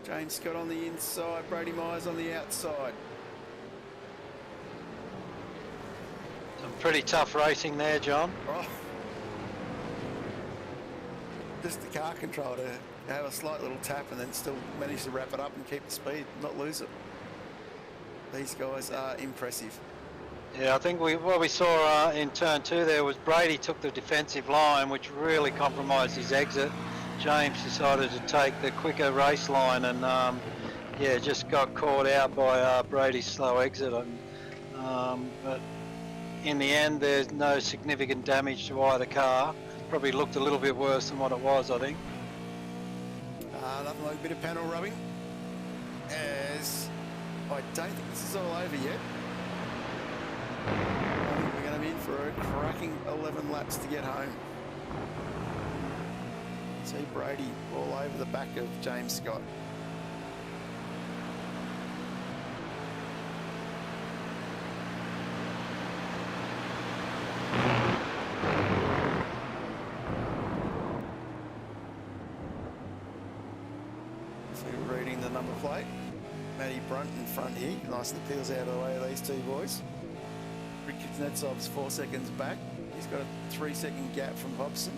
Speaker 3: James Scott on the inside, Brady Myers on the outside.
Speaker 4: Some pretty tough racing there, John.
Speaker 3: Oh. Just the car control to have a slight little tap and then still manage to wrap it up and keep the speed, not lose it. These guys are impressive.
Speaker 4: Yeah, I think what we saw in turn 2 there was Brady took the defensive line, which really compromised his exit. James decided to take the quicker race line and yeah, just got caught out by Brady's slow exit. But in the end, there's no significant damage to either car. Probably looked a little bit worse than what it was, I think.
Speaker 3: Nothing like a bit of panel rubbing. As I don't think this is all over yet. I think we're going to be in for a cracking 11 laps to get home. See Brady all over the back of James Scott. So reading the number plate. Matty Brunt in front here. Nicely peels out of the way of these two boys. Rick Kuznetsov's 4 seconds back. He's got a 3-second gap from Hobson.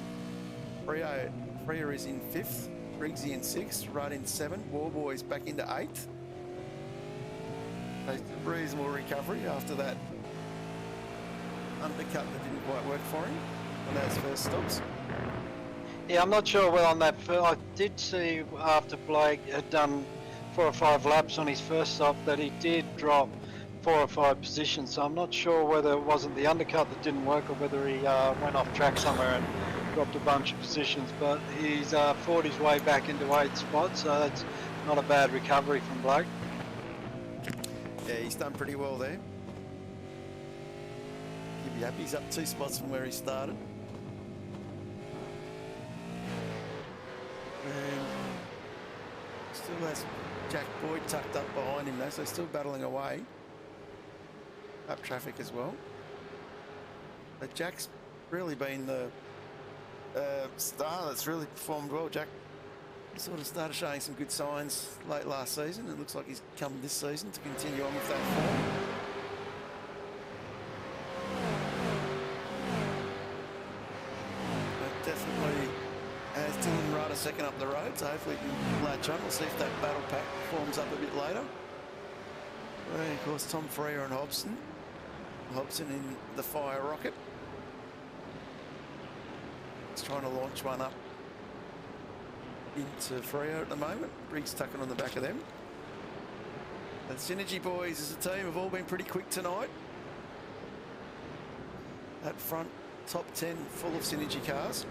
Speaker 3: Freya is in 5th. Briggsy in 6th. Rudd in 7th. Warboy's back into 8th. A reasonable recovery after that undercut that didn't quite work for him on those first stops.
Speaker 4: Yeah, I'm not sure well on that. I did see after Blake had done 4 or 5 laps on his first stop that he did drop 4 or 5 positions, so I'm not sure whether it wasn't the undercut that didn't work or whether he went off track somewhere and dropped a bunch of positions, but he's fought his way back into 8th spot, so that's not a bad recovery from Blake.
Speaker 3: Yeah, he's done pretty well there. He'll be happy. He's up 2 spots from where he started. And still has Jack Boyd tucked up behind him though, so still battling away. Up traffic as well. But Jack's really been the star that's really performed well. Jack sort of started showing some good signs late last season. It looks like he's come this season to continue on with that form. But definitely has Dylan Rudd a second up the road, so hopefully he can latch on. We'll see if that battle pack forms up a bit later. And of course, Tom Freya and Hobson. Hobson in the fire rocket. He's trying to launch one up into Freo at the moment. Briggs tucking on the back of them. And Synergy boys as a team have all been pretty quick tonight. That front top 10 full of Synergy cars.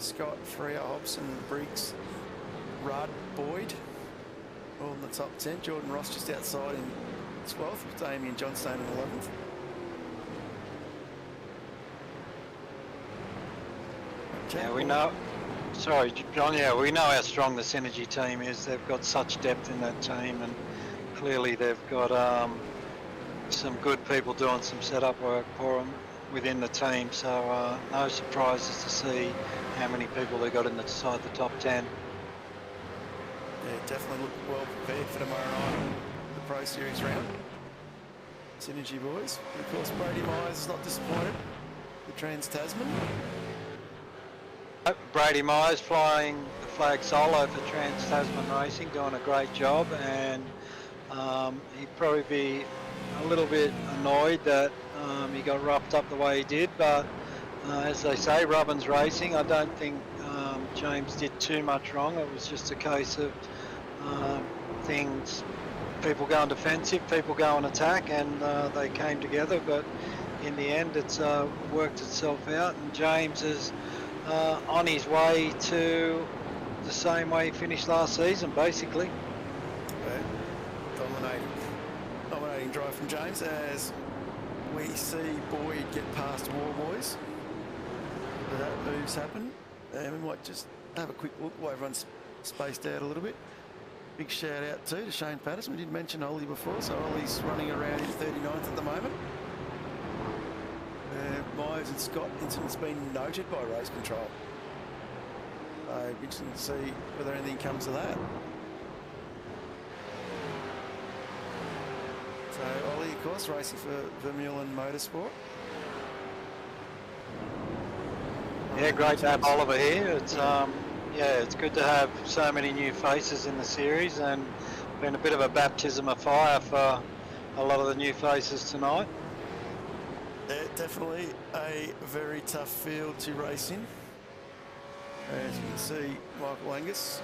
Speaker 3: Scott, Freo, Hobson, Briggs, Rudd, Boyd. all in the top 10. Jordan Ross just outside in 12th, with Damien Johnstone in 11th.
Speaker 4: Yeah, we know. Sorry, John. Yeah, we know how strong the Synergy team is. They've got such depth in that team, and clearly they've got some good people doing some setup work for them within the team. So no surprises to see how many people they got inside the top 10.
Speaker 3: Yeah, definitely look well prepared for tomorrow night, the Pro Series round. Synergy boys. And of course, Brady Myers is not disappointed. The Trans-Tasman.
Speaker 4: Brady Myers flying the flag solo for Trans-Tasman Racing, doing a great job, and he'd probably be a little bit annoyed that he got roughed up the way he did, but as they say, Robbins Racing, I don't think James did too much wrong. It was just a case of people going defensive, people going attack, and they came together, but in the end it's worked itself out, and James is on his way to the same way he finished last season, basically.
Speaker 3: Dominating drive from James as we see Boyd get past War Boys. That moves happen, and we might just have a quick look while everyone's spaced out a little bit. Big shout out too to Shane Patterson. We did mention Ollie before, so Ollie's running around in 39th at the moment. Myers and Scott incident's been noted by race control. Interesting to see whether anything comes of that. So Ollie, of course, racing for Vermeulen Motorsport.
Speaker 4: Yeah, great to have Oliver here. It's yeah, it's good to have so many new faces in the series, and been a bit of a baptism of fire for a lot of the new faces tonight.
Speaker 3: Yeah, definitely a very tough field to race in. As you can see, Michael Angus,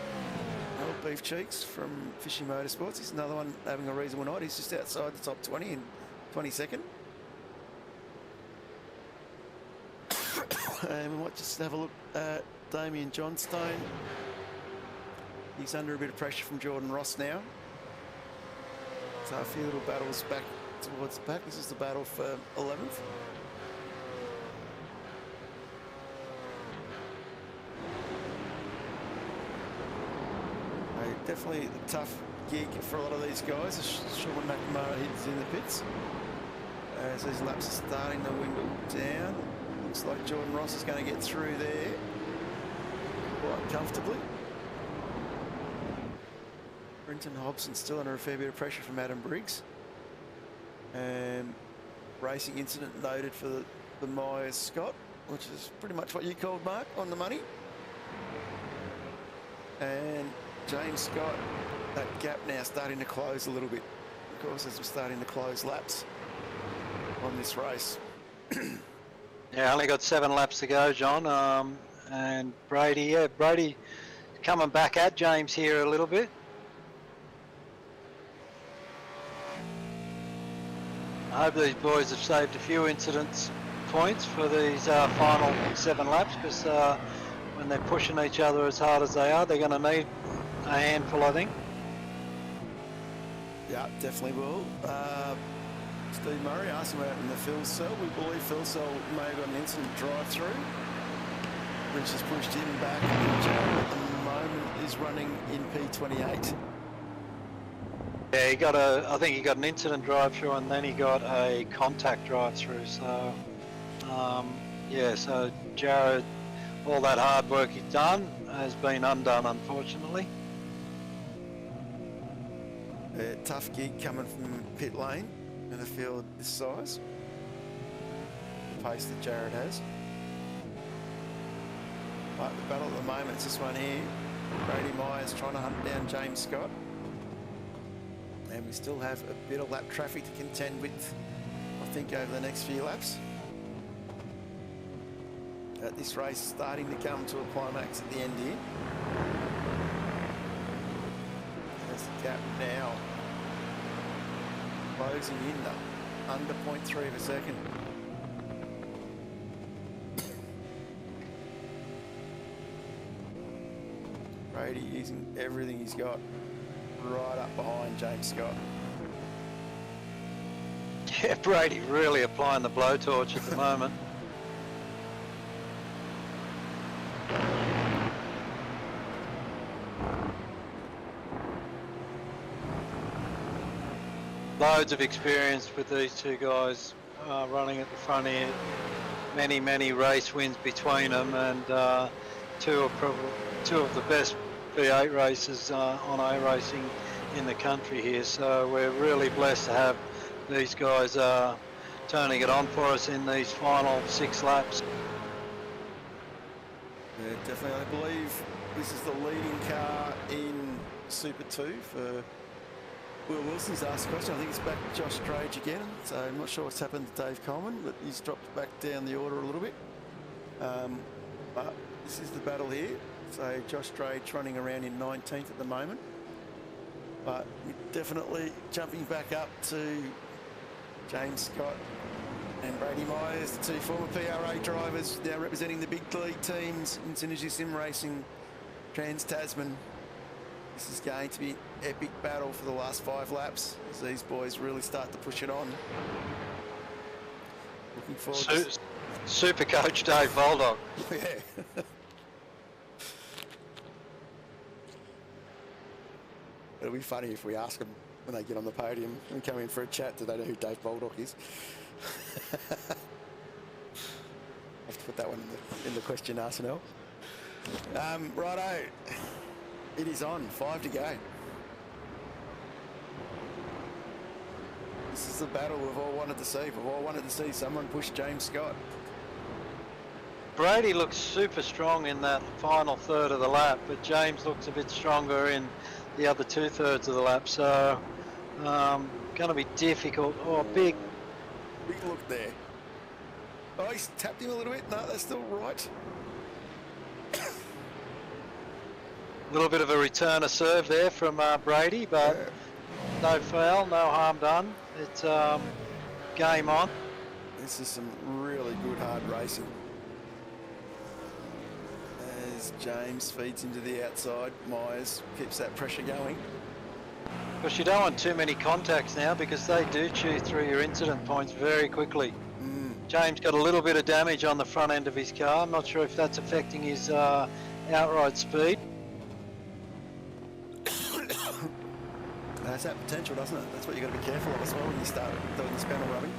Speaker 3: Beef Cheeks from Fishy Motorsports. He's another one having a reasonable night. He's just outside the top 20 in 22nd. And we might just have a look at Damien Johnstone. He's under a bit of pressure from Jordan Ross now. So a few little battles back towards the back. This is the battle for 11th. Definitely a tough gig for a lot of these guys. Sean McNamara is in the pits. As these laps are starting to dwindle down. Looks like Jordan Ross is going to get through there quite comfortably. Brenton Hobson still under a fair bit of pressure from Adam Briggs. Racing incident noted for the Myers Scott, which is pretty much what you called, Mark, on the money. And James Scott, that gap now starting to close a little bit, of course, as we're starting to close laps on this race.
Speaker 4: Yeah, only got 7 laps to go, John. And Brady coming back at James here a little bit. I hope these boys have saved a few incidents points for these final 7 laps, because when they're pushing each other as hard as they are, they're going to need a handful, I think.
Speaker 3: Yeah, definitely will. Steve Murray asked him about in the Phil cell. We believe Phil cell may have got an incident drive-through, which has pushed him back. And Jared at the moment is running in P28.
Speaker 4: Yeah, I think he got an incident drive-through, and then he got a contact drive-through. So, yeah, so Jared, all that hard work he's done has been undone, unfortunately.
Speaker 3: Tough gig coming from pit lane in a field this size. The pace that Jared has. Right, the battle at the moment is this one here. Brady Myers trying to hunt down James Scott. And we still have a bit of lap traffic to contend with, I think, over the next few laps. This race starting to come to a climax at the end here. There's the gap now closing in under 0.3 of a second. Brady using everything he's got. right up behind James Scott.
Speaker 4: Yeah, Brady really applying the blowtorch at the moment. Loads of experience with these two guys running at the front here. Many race wins between them, and two of the best V8 races on A-racing in the country here. So we're really blessed to have these guys turning it on for us in these final 6 laps.
Speaker 3: Yeah, definitely. I believe this is the leading car in Super 2 for Will Wilson's asked a question. I think it's back Josh Drage again. So I'm not sure what's happened to Dave Coleman, but he's dropped back down the order a little bit. But this is the battle here. So Josh Drage running around in 19th at the moment. But definitely jumping back up to James Scott and Brady Myers, the two former PRA drivers, now representing the big league teams in Synergy Sim Racing, Trans-Tasman. This is going to be an epic battle for the last 5 laps as these boys really start to push it on. Looking forward to...
Speaker 4: Super coach Dave Voldock.
Speaker 3: Yeah. It'll be funny if we ask them when they get on the podium and come in for a chat, do they know who Dave Baldock is? I have to put that one in the question arsenal. Righto. It is on. 5 to go. This is the battle we've all wanted to see. We've all wanted to see someone push James Scott.
Speaker 4: Brady looks super strong in that final third of the lap, but James looks a bit stronger in the other 2/3 of the lap. So going to be difficult. Oh, big
Speaker 3: look there. Oh, he's tapped him a little bit. No, that's still right.
Speaker 4: A little bit of a return of serve there from Brady, but no foul, no harm done. It's game on.
Speaker 3: This is some really good hard racing. As James feeds into the outside, Myers keeps that pressure going.
Speaker 4: Because you don't want too many contacts now, because they do chew through your incident points very quickly. James got a little bit of damage on the front end of his car. I'm not sure if that's affecting his outright speed.
Speaker 3: That's that potential, doesn't it? That's what you've got to be careful of as well when you start doing this panel rubbing.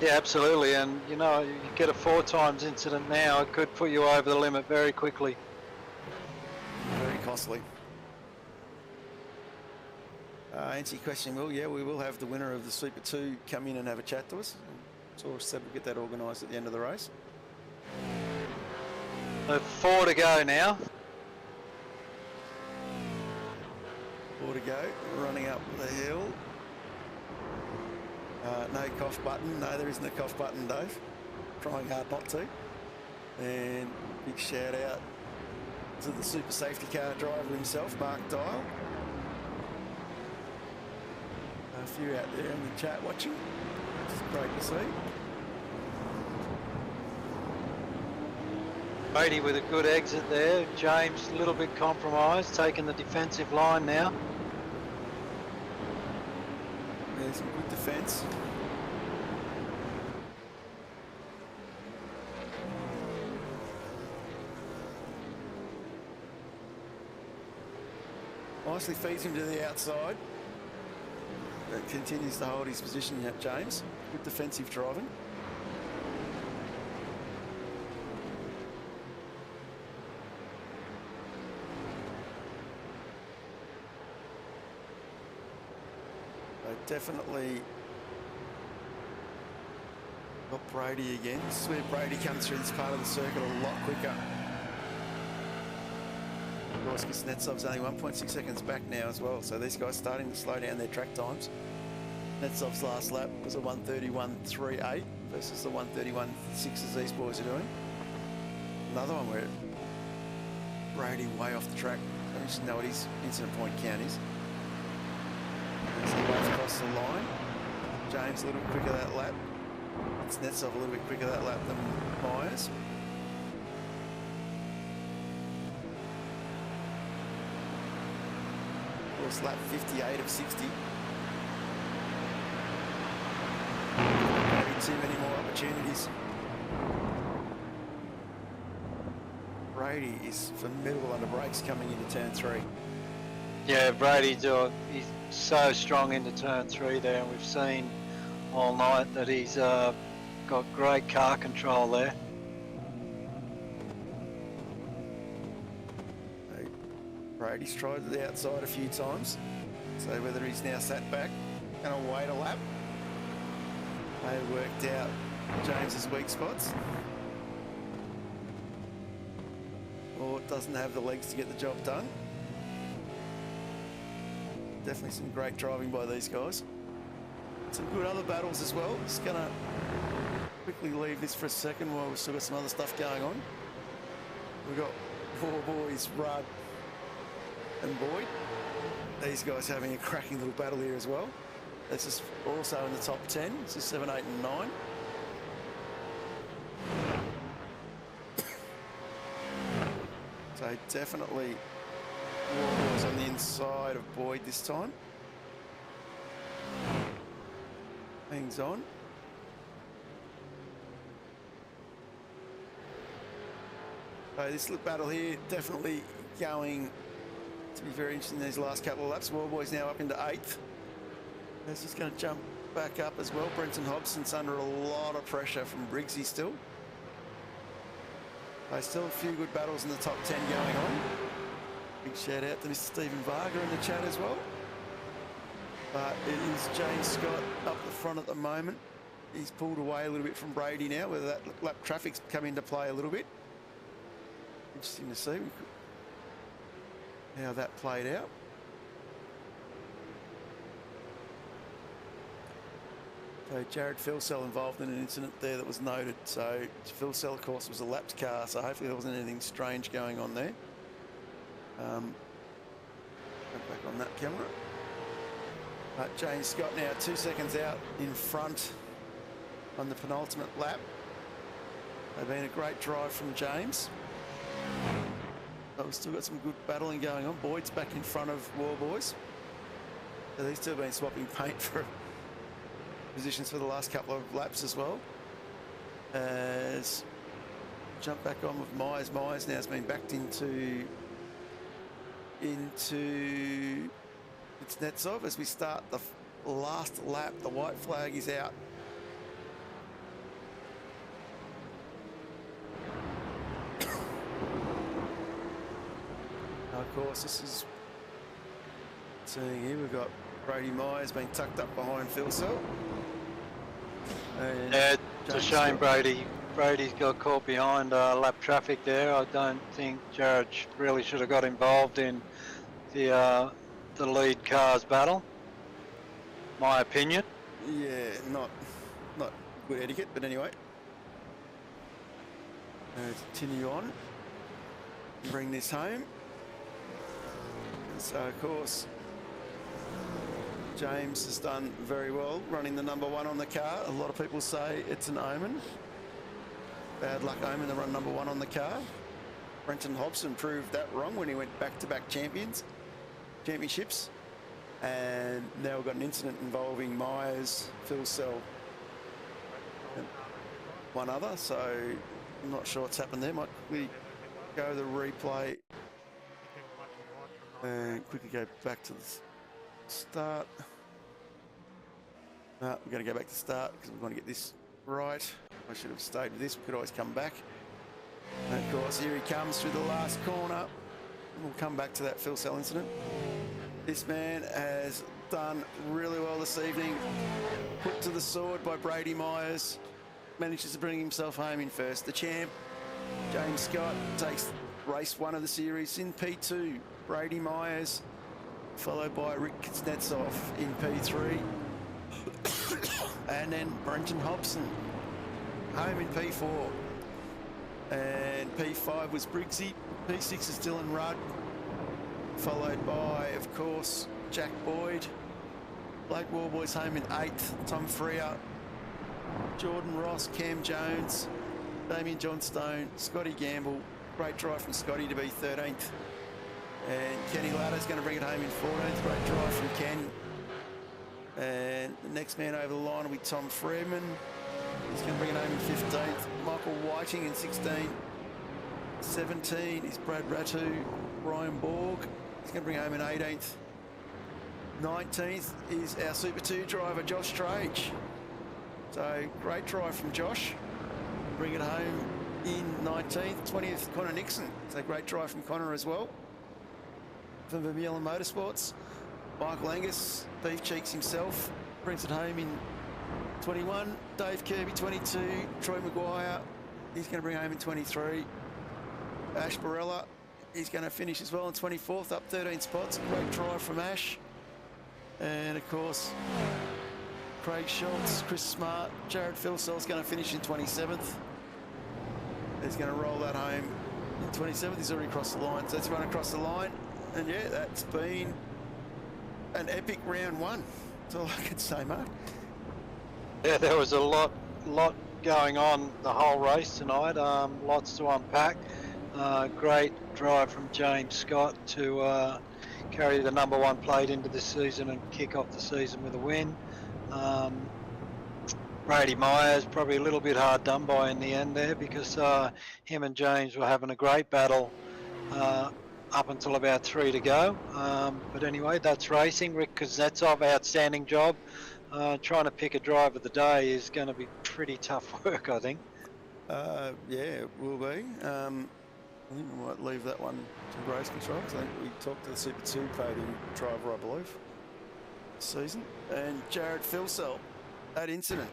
Speaker 4: Yeah, absolutely. And, you know, you get a 4 times incident now, it could put you over the limit very quickly.
Speaker 3: Very costly. Answer your question, Will. Yeah, we will have the winner of the Super 2 come in and have a chat to us. So said we'll get that organised at the end of the race.
Speaker 4: So 4 to go now.
Speaker 3: 4 to go, running up the hill. No cough button. No, there isn't a cough button, Dave. Trying hard not to. And big shout out to the super safety car driver himself, Mark Dial. A few out there in the chat watching. It's great to see.
Speaker 4: Brady with a good exit there. James a little bit compromised, taking the defensive line now.
Speaker 3: There's some good defence. Nicely feeds him to the outside. But continues to hold his position at James. Good defensive driving. Definitely got Brady again. This is where Brady comes through this part of the circuit a lot quicker. Of course, Kuznetsov's only 1.6 seconds back now as well, so these guys starting to slow down their track times. Kuznetsov's last lap was a 1:31.38 versus the 1:31.6 these boys are doing. Another one where Brady way off the track. I don't actually know what his incident point count is. As he goes across the line, James a little bit quicker that lap. Kuznetsov a little bit quicker that lap than Myers. course, lap 58 of 60. Maybe too many more opportunities. Brady is formidable under brakes coming into turn 3.
Speaker 4: Yeah, Brady's he's so strong into turn 3 there, and we've seen all night that he's got great car control there.
Speaker 3: Brady's tried the outside a few times, so whether he's now sat back and wait a lap, they worked out James's weak spots, or doesn't have the legs to get the job done. Definitely some great driving by these guys. Some good other battles as well. Just gonna quickly leave this for a second while we've still got some other stuff going on. We've got four boys, Rudd and Boyd. These guys having a cracking little battle here as well. This is also in the top 10. This is 7, 8 and 9. So definitely Warhorse on the inside of Boyd this time. Hangs on. So this little battle here definitely going to be very interesting in these last couple of laps. Warboy's now up into 8th. He's just going to jump back up as well. Brenton Hobson's under a lot of pressure from Briggsy still. There's still a few good battles in the top 10 going on. Big shout out to Mr. Stephen Varga in the chat as well. But it is James Scott up the front at the moment. He's pulled away a little bit from Brady now, whether that lap traffic's come into play a little bit. Interesting to see how that played out. So Jared Philsell involved in an incident there that was noted. So Philsell, of course, was a lapped car, so hopefully there wasn't anything strange going on there. Go back on that camera. But James Scott now 2 seconds out in front on the penultimate lap. They've been a great drive from James. But we've still got some good battling going on. Boyd's back in front of Warboys. So these two have been swapping paint for positions for the last couple of laps as well. As jump back on with Myers. Myers now has been backed into it's Netsov as we start the last lap. The white flag is out. Now, of course, this is seeing here we've got Brady Myers being tucked up behind Philsell.
Speaker 4: Yeah, it's a shame Brady's got caught behind lap traffic there. I don't think Jared really should have got involved in the lead car's battle. My opinion.
Speaker 3: Yeah, not good etiquette, but anyway. Continue on. Bring this home. And so, of course, James has done very well running the number 1 on the car. A lot of people say it's an omen. Bad luck omen to run number 1 on the car. Brenton Hobson proved that wrong when he went back-to-back championships. And now we've got an incident involving Myers, Philsell, and one other. So I'm not sure what's happened there. Might we go to the replay and quickly go back to the start. No, we're going to go back to start because we want to get this right. I should have stayed with this. We could always come back. And of course, here he comes through the last corner. And we'll come back to that Philsell incident. This man has done really well this evening. Put to the sword by Brady Myers. Manages to bring himself home in first. The champ, James Scott, takes race 1 of the series in P2. Brady Myers, followed by Rick Kuznetsov in P3. And then Brenton Hobson, home in P4. And P5 was Briggsy. P6 is Dylan Rudd. Followed by, of course, Jack Boyd. Blake Warboys home in 8th. Tom Freer. Jordan Ross, Cam Jones, Damien Johnstone, Scotty Gamble. Great drive from Scotty to be 13th. And Kenny Ladder's going to bring it home in 14th. Great drive from Ken. And the next man over the line will be Tom Freeman. He's going to bring it home in 15th. Michael Whiting in 16. 17 is Brad Ratu. Ryan Borg. He's going to bring it home in 18th. 19th is our Super 2 driver, Josh Trage. So great drive from Josh. Bring it home in 19th. 20th, Connor Nixon. So great drive from Connor as well. From Vermeulen Motorsports. Michael Angus, Beef Cheeks himself, brings it home in 21. Dave Kirby, 22. Troy Maguire, he's going to bring home in 23. Ash Barella, he's going to finish as well in 24th, up 13 spots. Great drive from Ash. And of course, Craig Schultz, Chris Smart, Jared Philsell's going to finish in 27th. He's going to roll that home in 27th. He's already crossed the line, so that's run across the line. And yeah, that's been an epic round one. That's all I can say, Mark.
Speaker 4: Yeah, there was a lot going on the whole race tonight. Lots to unpack. Great drive from James Scott to carry the #1 plate into this season and kick off the season with a win. Brady Myers probably a little bit hard done by in the end there, because him and James were having a great battle up until about 3 to go. But anyway, that's racing. Rick Kuznetsov, outstanding job. Trying to pick a driver of the day is going to be pretty tough work, I think.
Speaker 3: Yeah, it will be. I think we might leave that one to race control, because I think we talked to the Super 2 podium driver, I believe, this season. And Jared Philsell, that incident.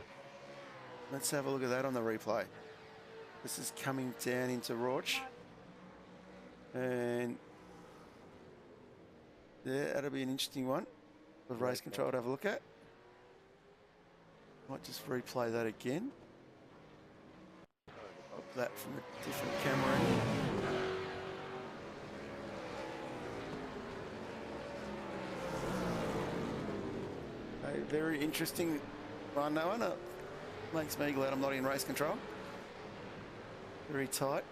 Speaker 3: Let's have a look at that on the replay. This is coming down into Rorsch. And yeah, that'll be an interesting one for race control to have a look at. Might just replay that again. Pop that from a different camera angle. A very interesting one, that one. Makes me glad I'm not in race control. Very tight.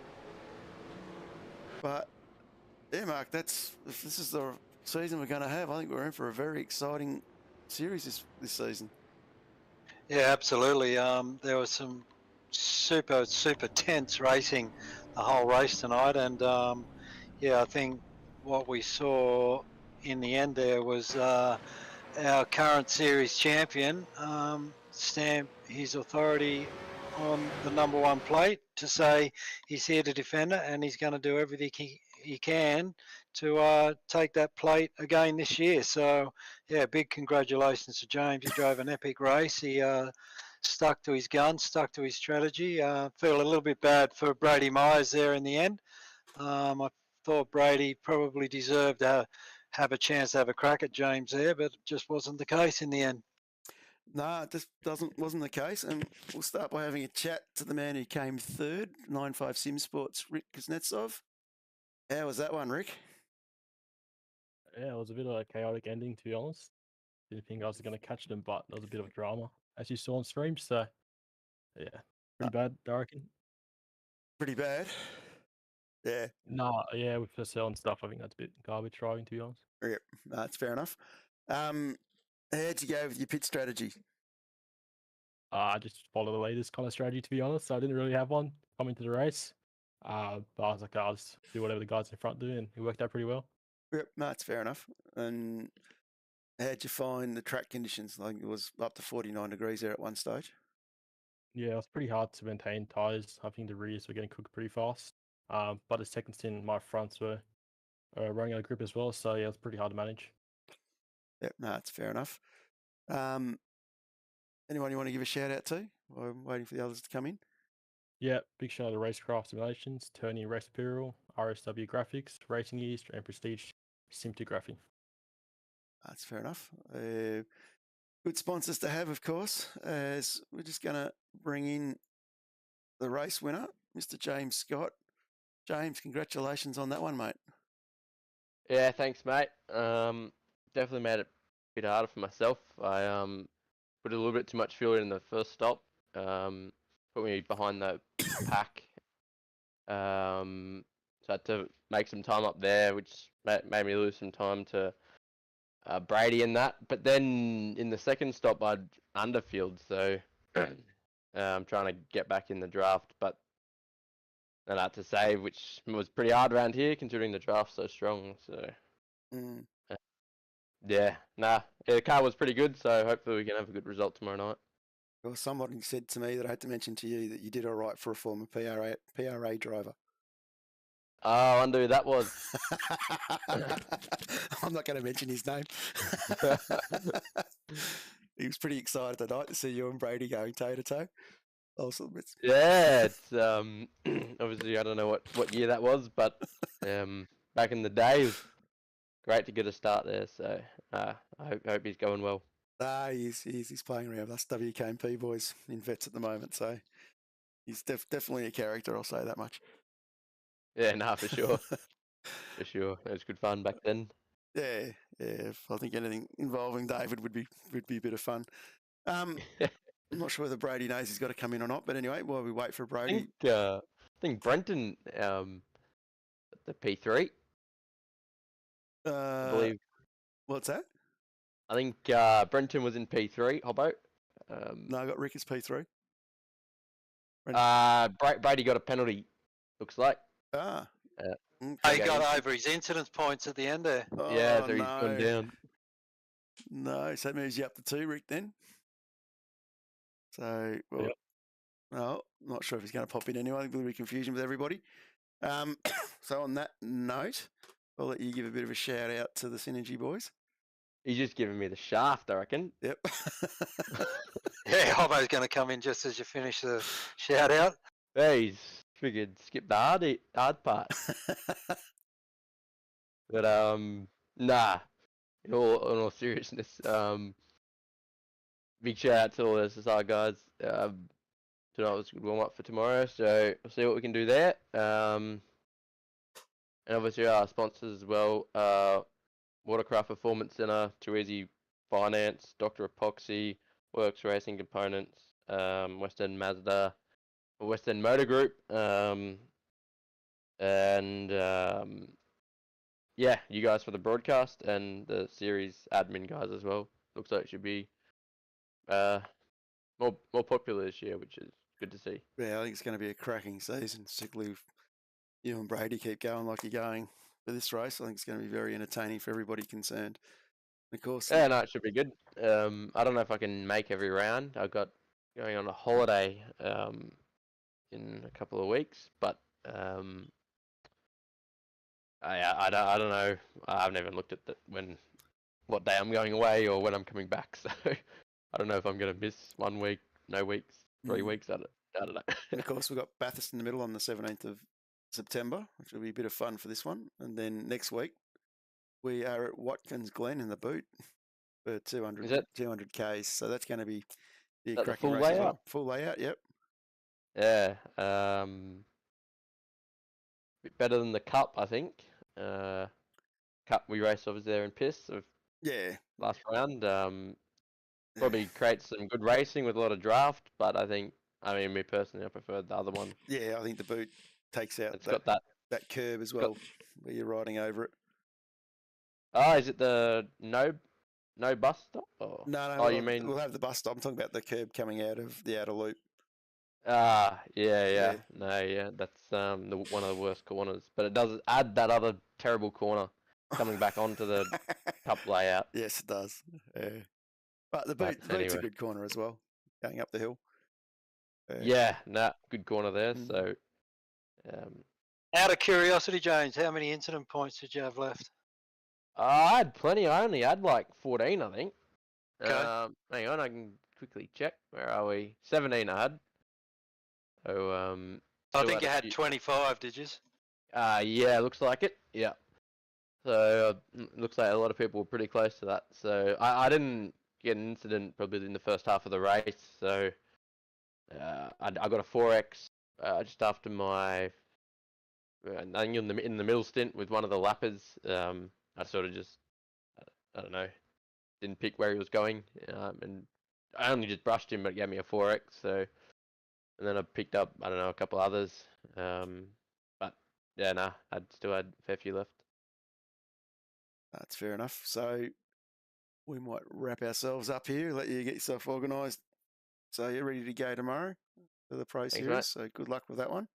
Speaker 3: But yeah, Mark, if this is the season we're going to have, I think we're in for a very exciting series this season.
Speaker 4: Yeah, absolutely. There was some super tense racing the whole race tonight, and yeah, I think what we saw in the end there was our current series champion stamp his authority on the #1 plate to say he's here to defend it, and he's going to do everything he can to take that plate again this year. So yeah, big congratulations to James. He drove an epic race. He stuck to his gun, stuck to his strategy. Feel a little bit bad for Brady Myers there in the end. I thought Brady probably deserved to have a chance to have a crack at James there, but it just wasn't the case in the end.
Speaker 3: No, it just wasn't the case. And we'll start by having a chat to the man who came third, 9.5 Sim Sports, Rick Kuznetsov. How was that one, Rick?
Speaker 7: Yeah, it was a bit of a chaotic ending, to be honest. Didn't think I was going to catch them, but there was a bit of drama, as you saw on stream. So, yeah, pretty bad, I reckon.
Speaker 3: Pretty bad. Yeah.
Speaker 7: Nah, yeah, with the selling stuff, I think that's a bit garbage driving, to be honest.
Speaker 3: Yep, that's fair enough. How'd you go with your pit strategy?
Speaker 7: I just follow the latest kind of strategy, to be honest. So I didn't really have one coming to the race. But I was like, I'll just do whatever the guys in front do, and it worked out pretty well.
Speaker 3: Yep, no, that's fair enough. And how'd you find the track conditions? I think it was up to 49 degrees there at one stage.
Speaker 7: Yeah, it was pretty hard to maintain tyres. I think the rears were getting cooked pretty fast. But the second stint, my fronts were running out of grip as well. So yeah, it was pretty hard to manage.
Speaker 3: Yep, no, that's fair enough. Anyone you want to give a shout out to? I'm waiting for the others to come in.
Speaker 7: Yeah, big shout out to Racecraft Simulations, Tony Race Imperial, RSW Graphics, Racing East, and Prestige Simtography.
Speaker 3: That's fair enough. Good sponsors to have, of course, as we're just going to bring in the race winner, Mr. James Scott. James, congratulations on that one, mate.
Speaker 8: Yeah, thanks, mate. Definitely made it a bit harder for myself. I put a little bit too much fuel in the first stop. Put me behind the pack. So I had to make some time up there, which made me lose some time to Brady and that. But then in the second stop, I'd underfield, so I'm trying to get back in the draft, but then I had to save, which was pretty hard around here considering the draft's so strong. So
Speaker 3: Mm.
Speaker 8: yeah, the car was pretty good, so hopefully we can have a good result tomorrow night.
Speaker 3: Well, somebody said to me that I had to mention to you that you did all right for a former PRA driver.
Speaker 8: Oh, I wonder who that was.
Speaker 3: I'm not going to mention his name. He was pretty excited tonight to see you and Brady going toe to toe.
Speaker 8: Yeah, it's obviously I don't know what year that was, but back in the day, it was great to get a start there. So I hope he's going well.
Speaker 3: He's playing around with us WK&P boys in vets at the moment, so he's definitely a character. I'll say that much.
Speaker 8: Yeah, for sure, for sure. It was good fun back then.
Speaker 3: Yeah. I think anything involving David would be a bit of fun. I'm not sure whether Brady knows he's got to come in or not, but anyway, while we wait for Brady,
Speaker 8: I think Brenton, the P3. I believe.
Speaker 3: What's that?
Speaker 8: I think Brenton was in P3, Hobbo.
Speaker 3: No, I got Rick as P3.
Speaker 8: Brady got a penalty, looks like.
Speaker 4: He got over his incidence points at the end there.
Speaker 8: Yeah, so he's gone down.
Speaker 3: No, so that moves you up to 2, Rick, then. So, well,
Speaker 7: Yep.
Speaker 3: no, not sure if he's going to pop in anyway. I think there'll be confusion with everybody. So on that note, I'll let you give a bit of a shout out to the Synergy boys.
Speaker 8: He's just giving me the shaft, I reckon.
Speaker 3: Yep.
Speaker 4: Yeah, Hobbo's going to come in just as you finish the shout out.
Speaker 8: Hey, he's figured skip the hard part. But nah. In all seriousness, big shout out to all the SSR guys. Tonight was a good warm up for tomorrow, so we'll see what we can do there. And obviously our sponsors as well. Watercraft Performance Center, Too Easy Finance, Dr. Epoxy, Works Racing Components, Western Mazda, Western Motor Group, and yeah, you guys for the broadcast and the series admin guys as well. Looks like it should be more popular this year, which is good to see.
Speaker 3: Yeah, I think it's going to be a cracking season, particularly if you and Brady keep going like you're going for this race. I think it's going to be very entertaining for everybody concerned. Of course.
Speaker 8: Yeah, no, it should be good. I don't know if I can make every round. I've got going on a holiday in a couple of weeks, but I don't know. I haven't even looked at what day I'm going away or when I'm coming back. So I don't know if I'm going to miss 1 week, no weeks, 3 weeks. I don't know.
Speaker 3: And of course, we've got Bathurst in the middle on the 17th of September, which will be a bit of fun for this one. And then next week, we are at Watkins Glen in the boot for 200 Ks. So that's going to be a cracking
Speaker 8: full
Speaker 3: race as
Speaker 8: layout?
Speaker 3: well. Full layout, yep.
Speaker 8: Yeah. Bit better than the Cup, I think. Cup we raced obviously there in Piss of
Speaker 3: Yeah.
Speaker 8: last round. Probably creates some good racing with a lot of draft, but I mean, me personally, I preferred the other one.
Speaker 3: Yeah, I think the boot takes out
Speaker 8: It's got that.
Speaker 3: that curb as well, where you're riding over it.
Speaker 8: Oh, is it the no bus stop? Or?
Speaker 3: No,
Speaker 8: Oh, you mean?
Speaker 3: we'll have the bus stop. I'm talking about the curb coming out of the outer loop.
Speaker 8: Yeah. No, yeah, that's one of the worst corners, but it does add that other terrible corner coming back onto the Cup layout.
Speaker 3: Yes, it does. Yeah. But the boot's a good corner as well, going up the hill.
Speaker 8: Yeah, good corner there. So,
Speaker 4: Out of curiosity, James, how many incident points did you have left?
Speaker 8: I had plenty. I only had like 14, I think.
Speaker 4: Okay.
Speaker 8: Hang on, I can quickly check. Where are we? 17 I had. So,
Speaker 4: I think you had 25, did you?
Speaker 8: Yeah, looks like it. Yeah. So, looks like a lot of people were pretty close to that. So, I didn't get an incident probably in the first half of the race. So, I got a 4X just after my, I think in the middle stint with one of the lappers. I sort of just, I don't know, didn't pick where he was going, and I only just brushed him, but it gave me a 4X. So, and then I picked up, I don't know, a couple others. But yeah, no, I'd still had a fair few left.
Speaker 3: That's fair enough. So we might wrap ourselves up here, let you get yourself organised. So you're ready to go tomorrow for the Pro
Speaker 8: Thanks,
Speaker 3: Series.
Speaker 8: mate.
Speaker 3: So good luck with that one.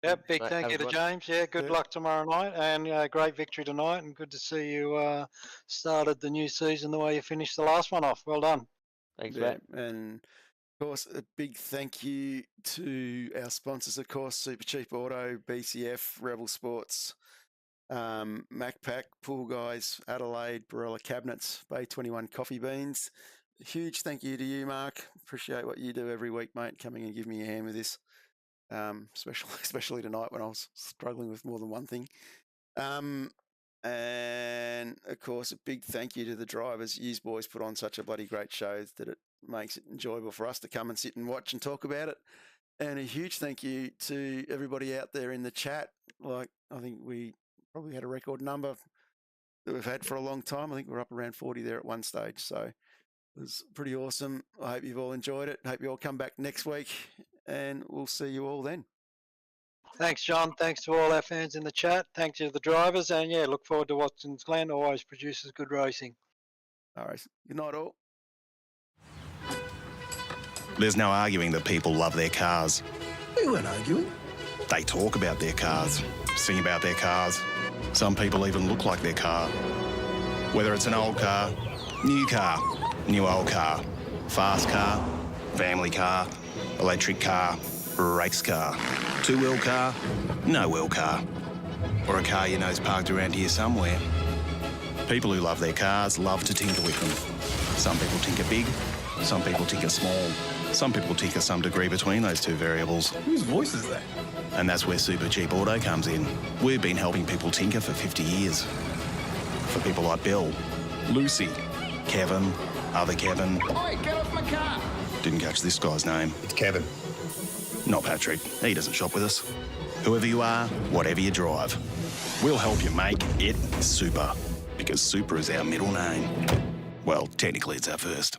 Speaker 4: Yep, big
Speaker 8: Mate,
Speaker 4: thank
Speaker 8: have
Speaker 4: you
Speaker 8: a
Speaker 4: to
Speaker 8: good one.
Speaker 4: James. Yeah, good
Speaker 3: Yeah.
Speaker 4: luck tomorrow night, and great victory tonight. And good to see you started the new season the way you finished the last one off. Well done.
Speaker 8: Thanks,
Speaker 3: Yeah,
Speaker 8: mate.
Speaker 3: and of course, a big thank you to our sponsors, of course, Supercheap Auto, BCF, Rebel Sports, MacPack, Pool Guys, Adelaide, Barella Cabinets, Bay 21 Coffee Beans. A huge thank you to you, Mark. Appreciate what you do every week, mate, coming and giving me a hand with this, especially tonight when I was struggling with more than one thing. And of course, a big thank you to the drivers. You boys put on such a bloody great show that it makes it enjoyable for us to come and sit and watch and talk about it. And a huge thank you to everybody out there in the chat. Like, I think we probably had a record number that we've had for a long time. I think we're up around 40 there at one stage. So it was pretty awesome. I hope you've all enjoyed it. Hope you all come back next week, and we'll see you all then.
Speaker 4: Thanks, John. Thanks to all our fans in the chat. Thanks to the drivers, and yeah, look forward to Watson's Glen. Always produces good racing.
Speaker 3: All right. Good night, all.
Speaker 1: There's no arguing that people love their cars.
Speaker 9: We weren't arguing.
Speaker 1: They talk about their cars, sing about their cars. Some people even look like their car. Whether it's an old car, new old car, fast car, family car, electric car, race car, two-wheel car, no-wheel car, or a car you know's parked around here somewhere. People who love their cars love to tinker with them. Some people tinker big, some people tinker small, some people tinker some degree between those two variables.
Speaker 9: Whose voice is that?
Speaker 1: And that's where Supercheap Auto comes in. We've been helping people tinker for 50 years. For people like Bill, Lucy, Kevin, other Kevin.
Speaker 2: Oi, get off my car!
Speaker 1: Didn't catch this guy's name.
Speaker 9: It's Kevin.
Speaker 1: Not Patrick. He doesn't shop with us. Whoever you are, whatever you drive, we'll help you make it super. Because super is our middle name. Well, technically it's our first.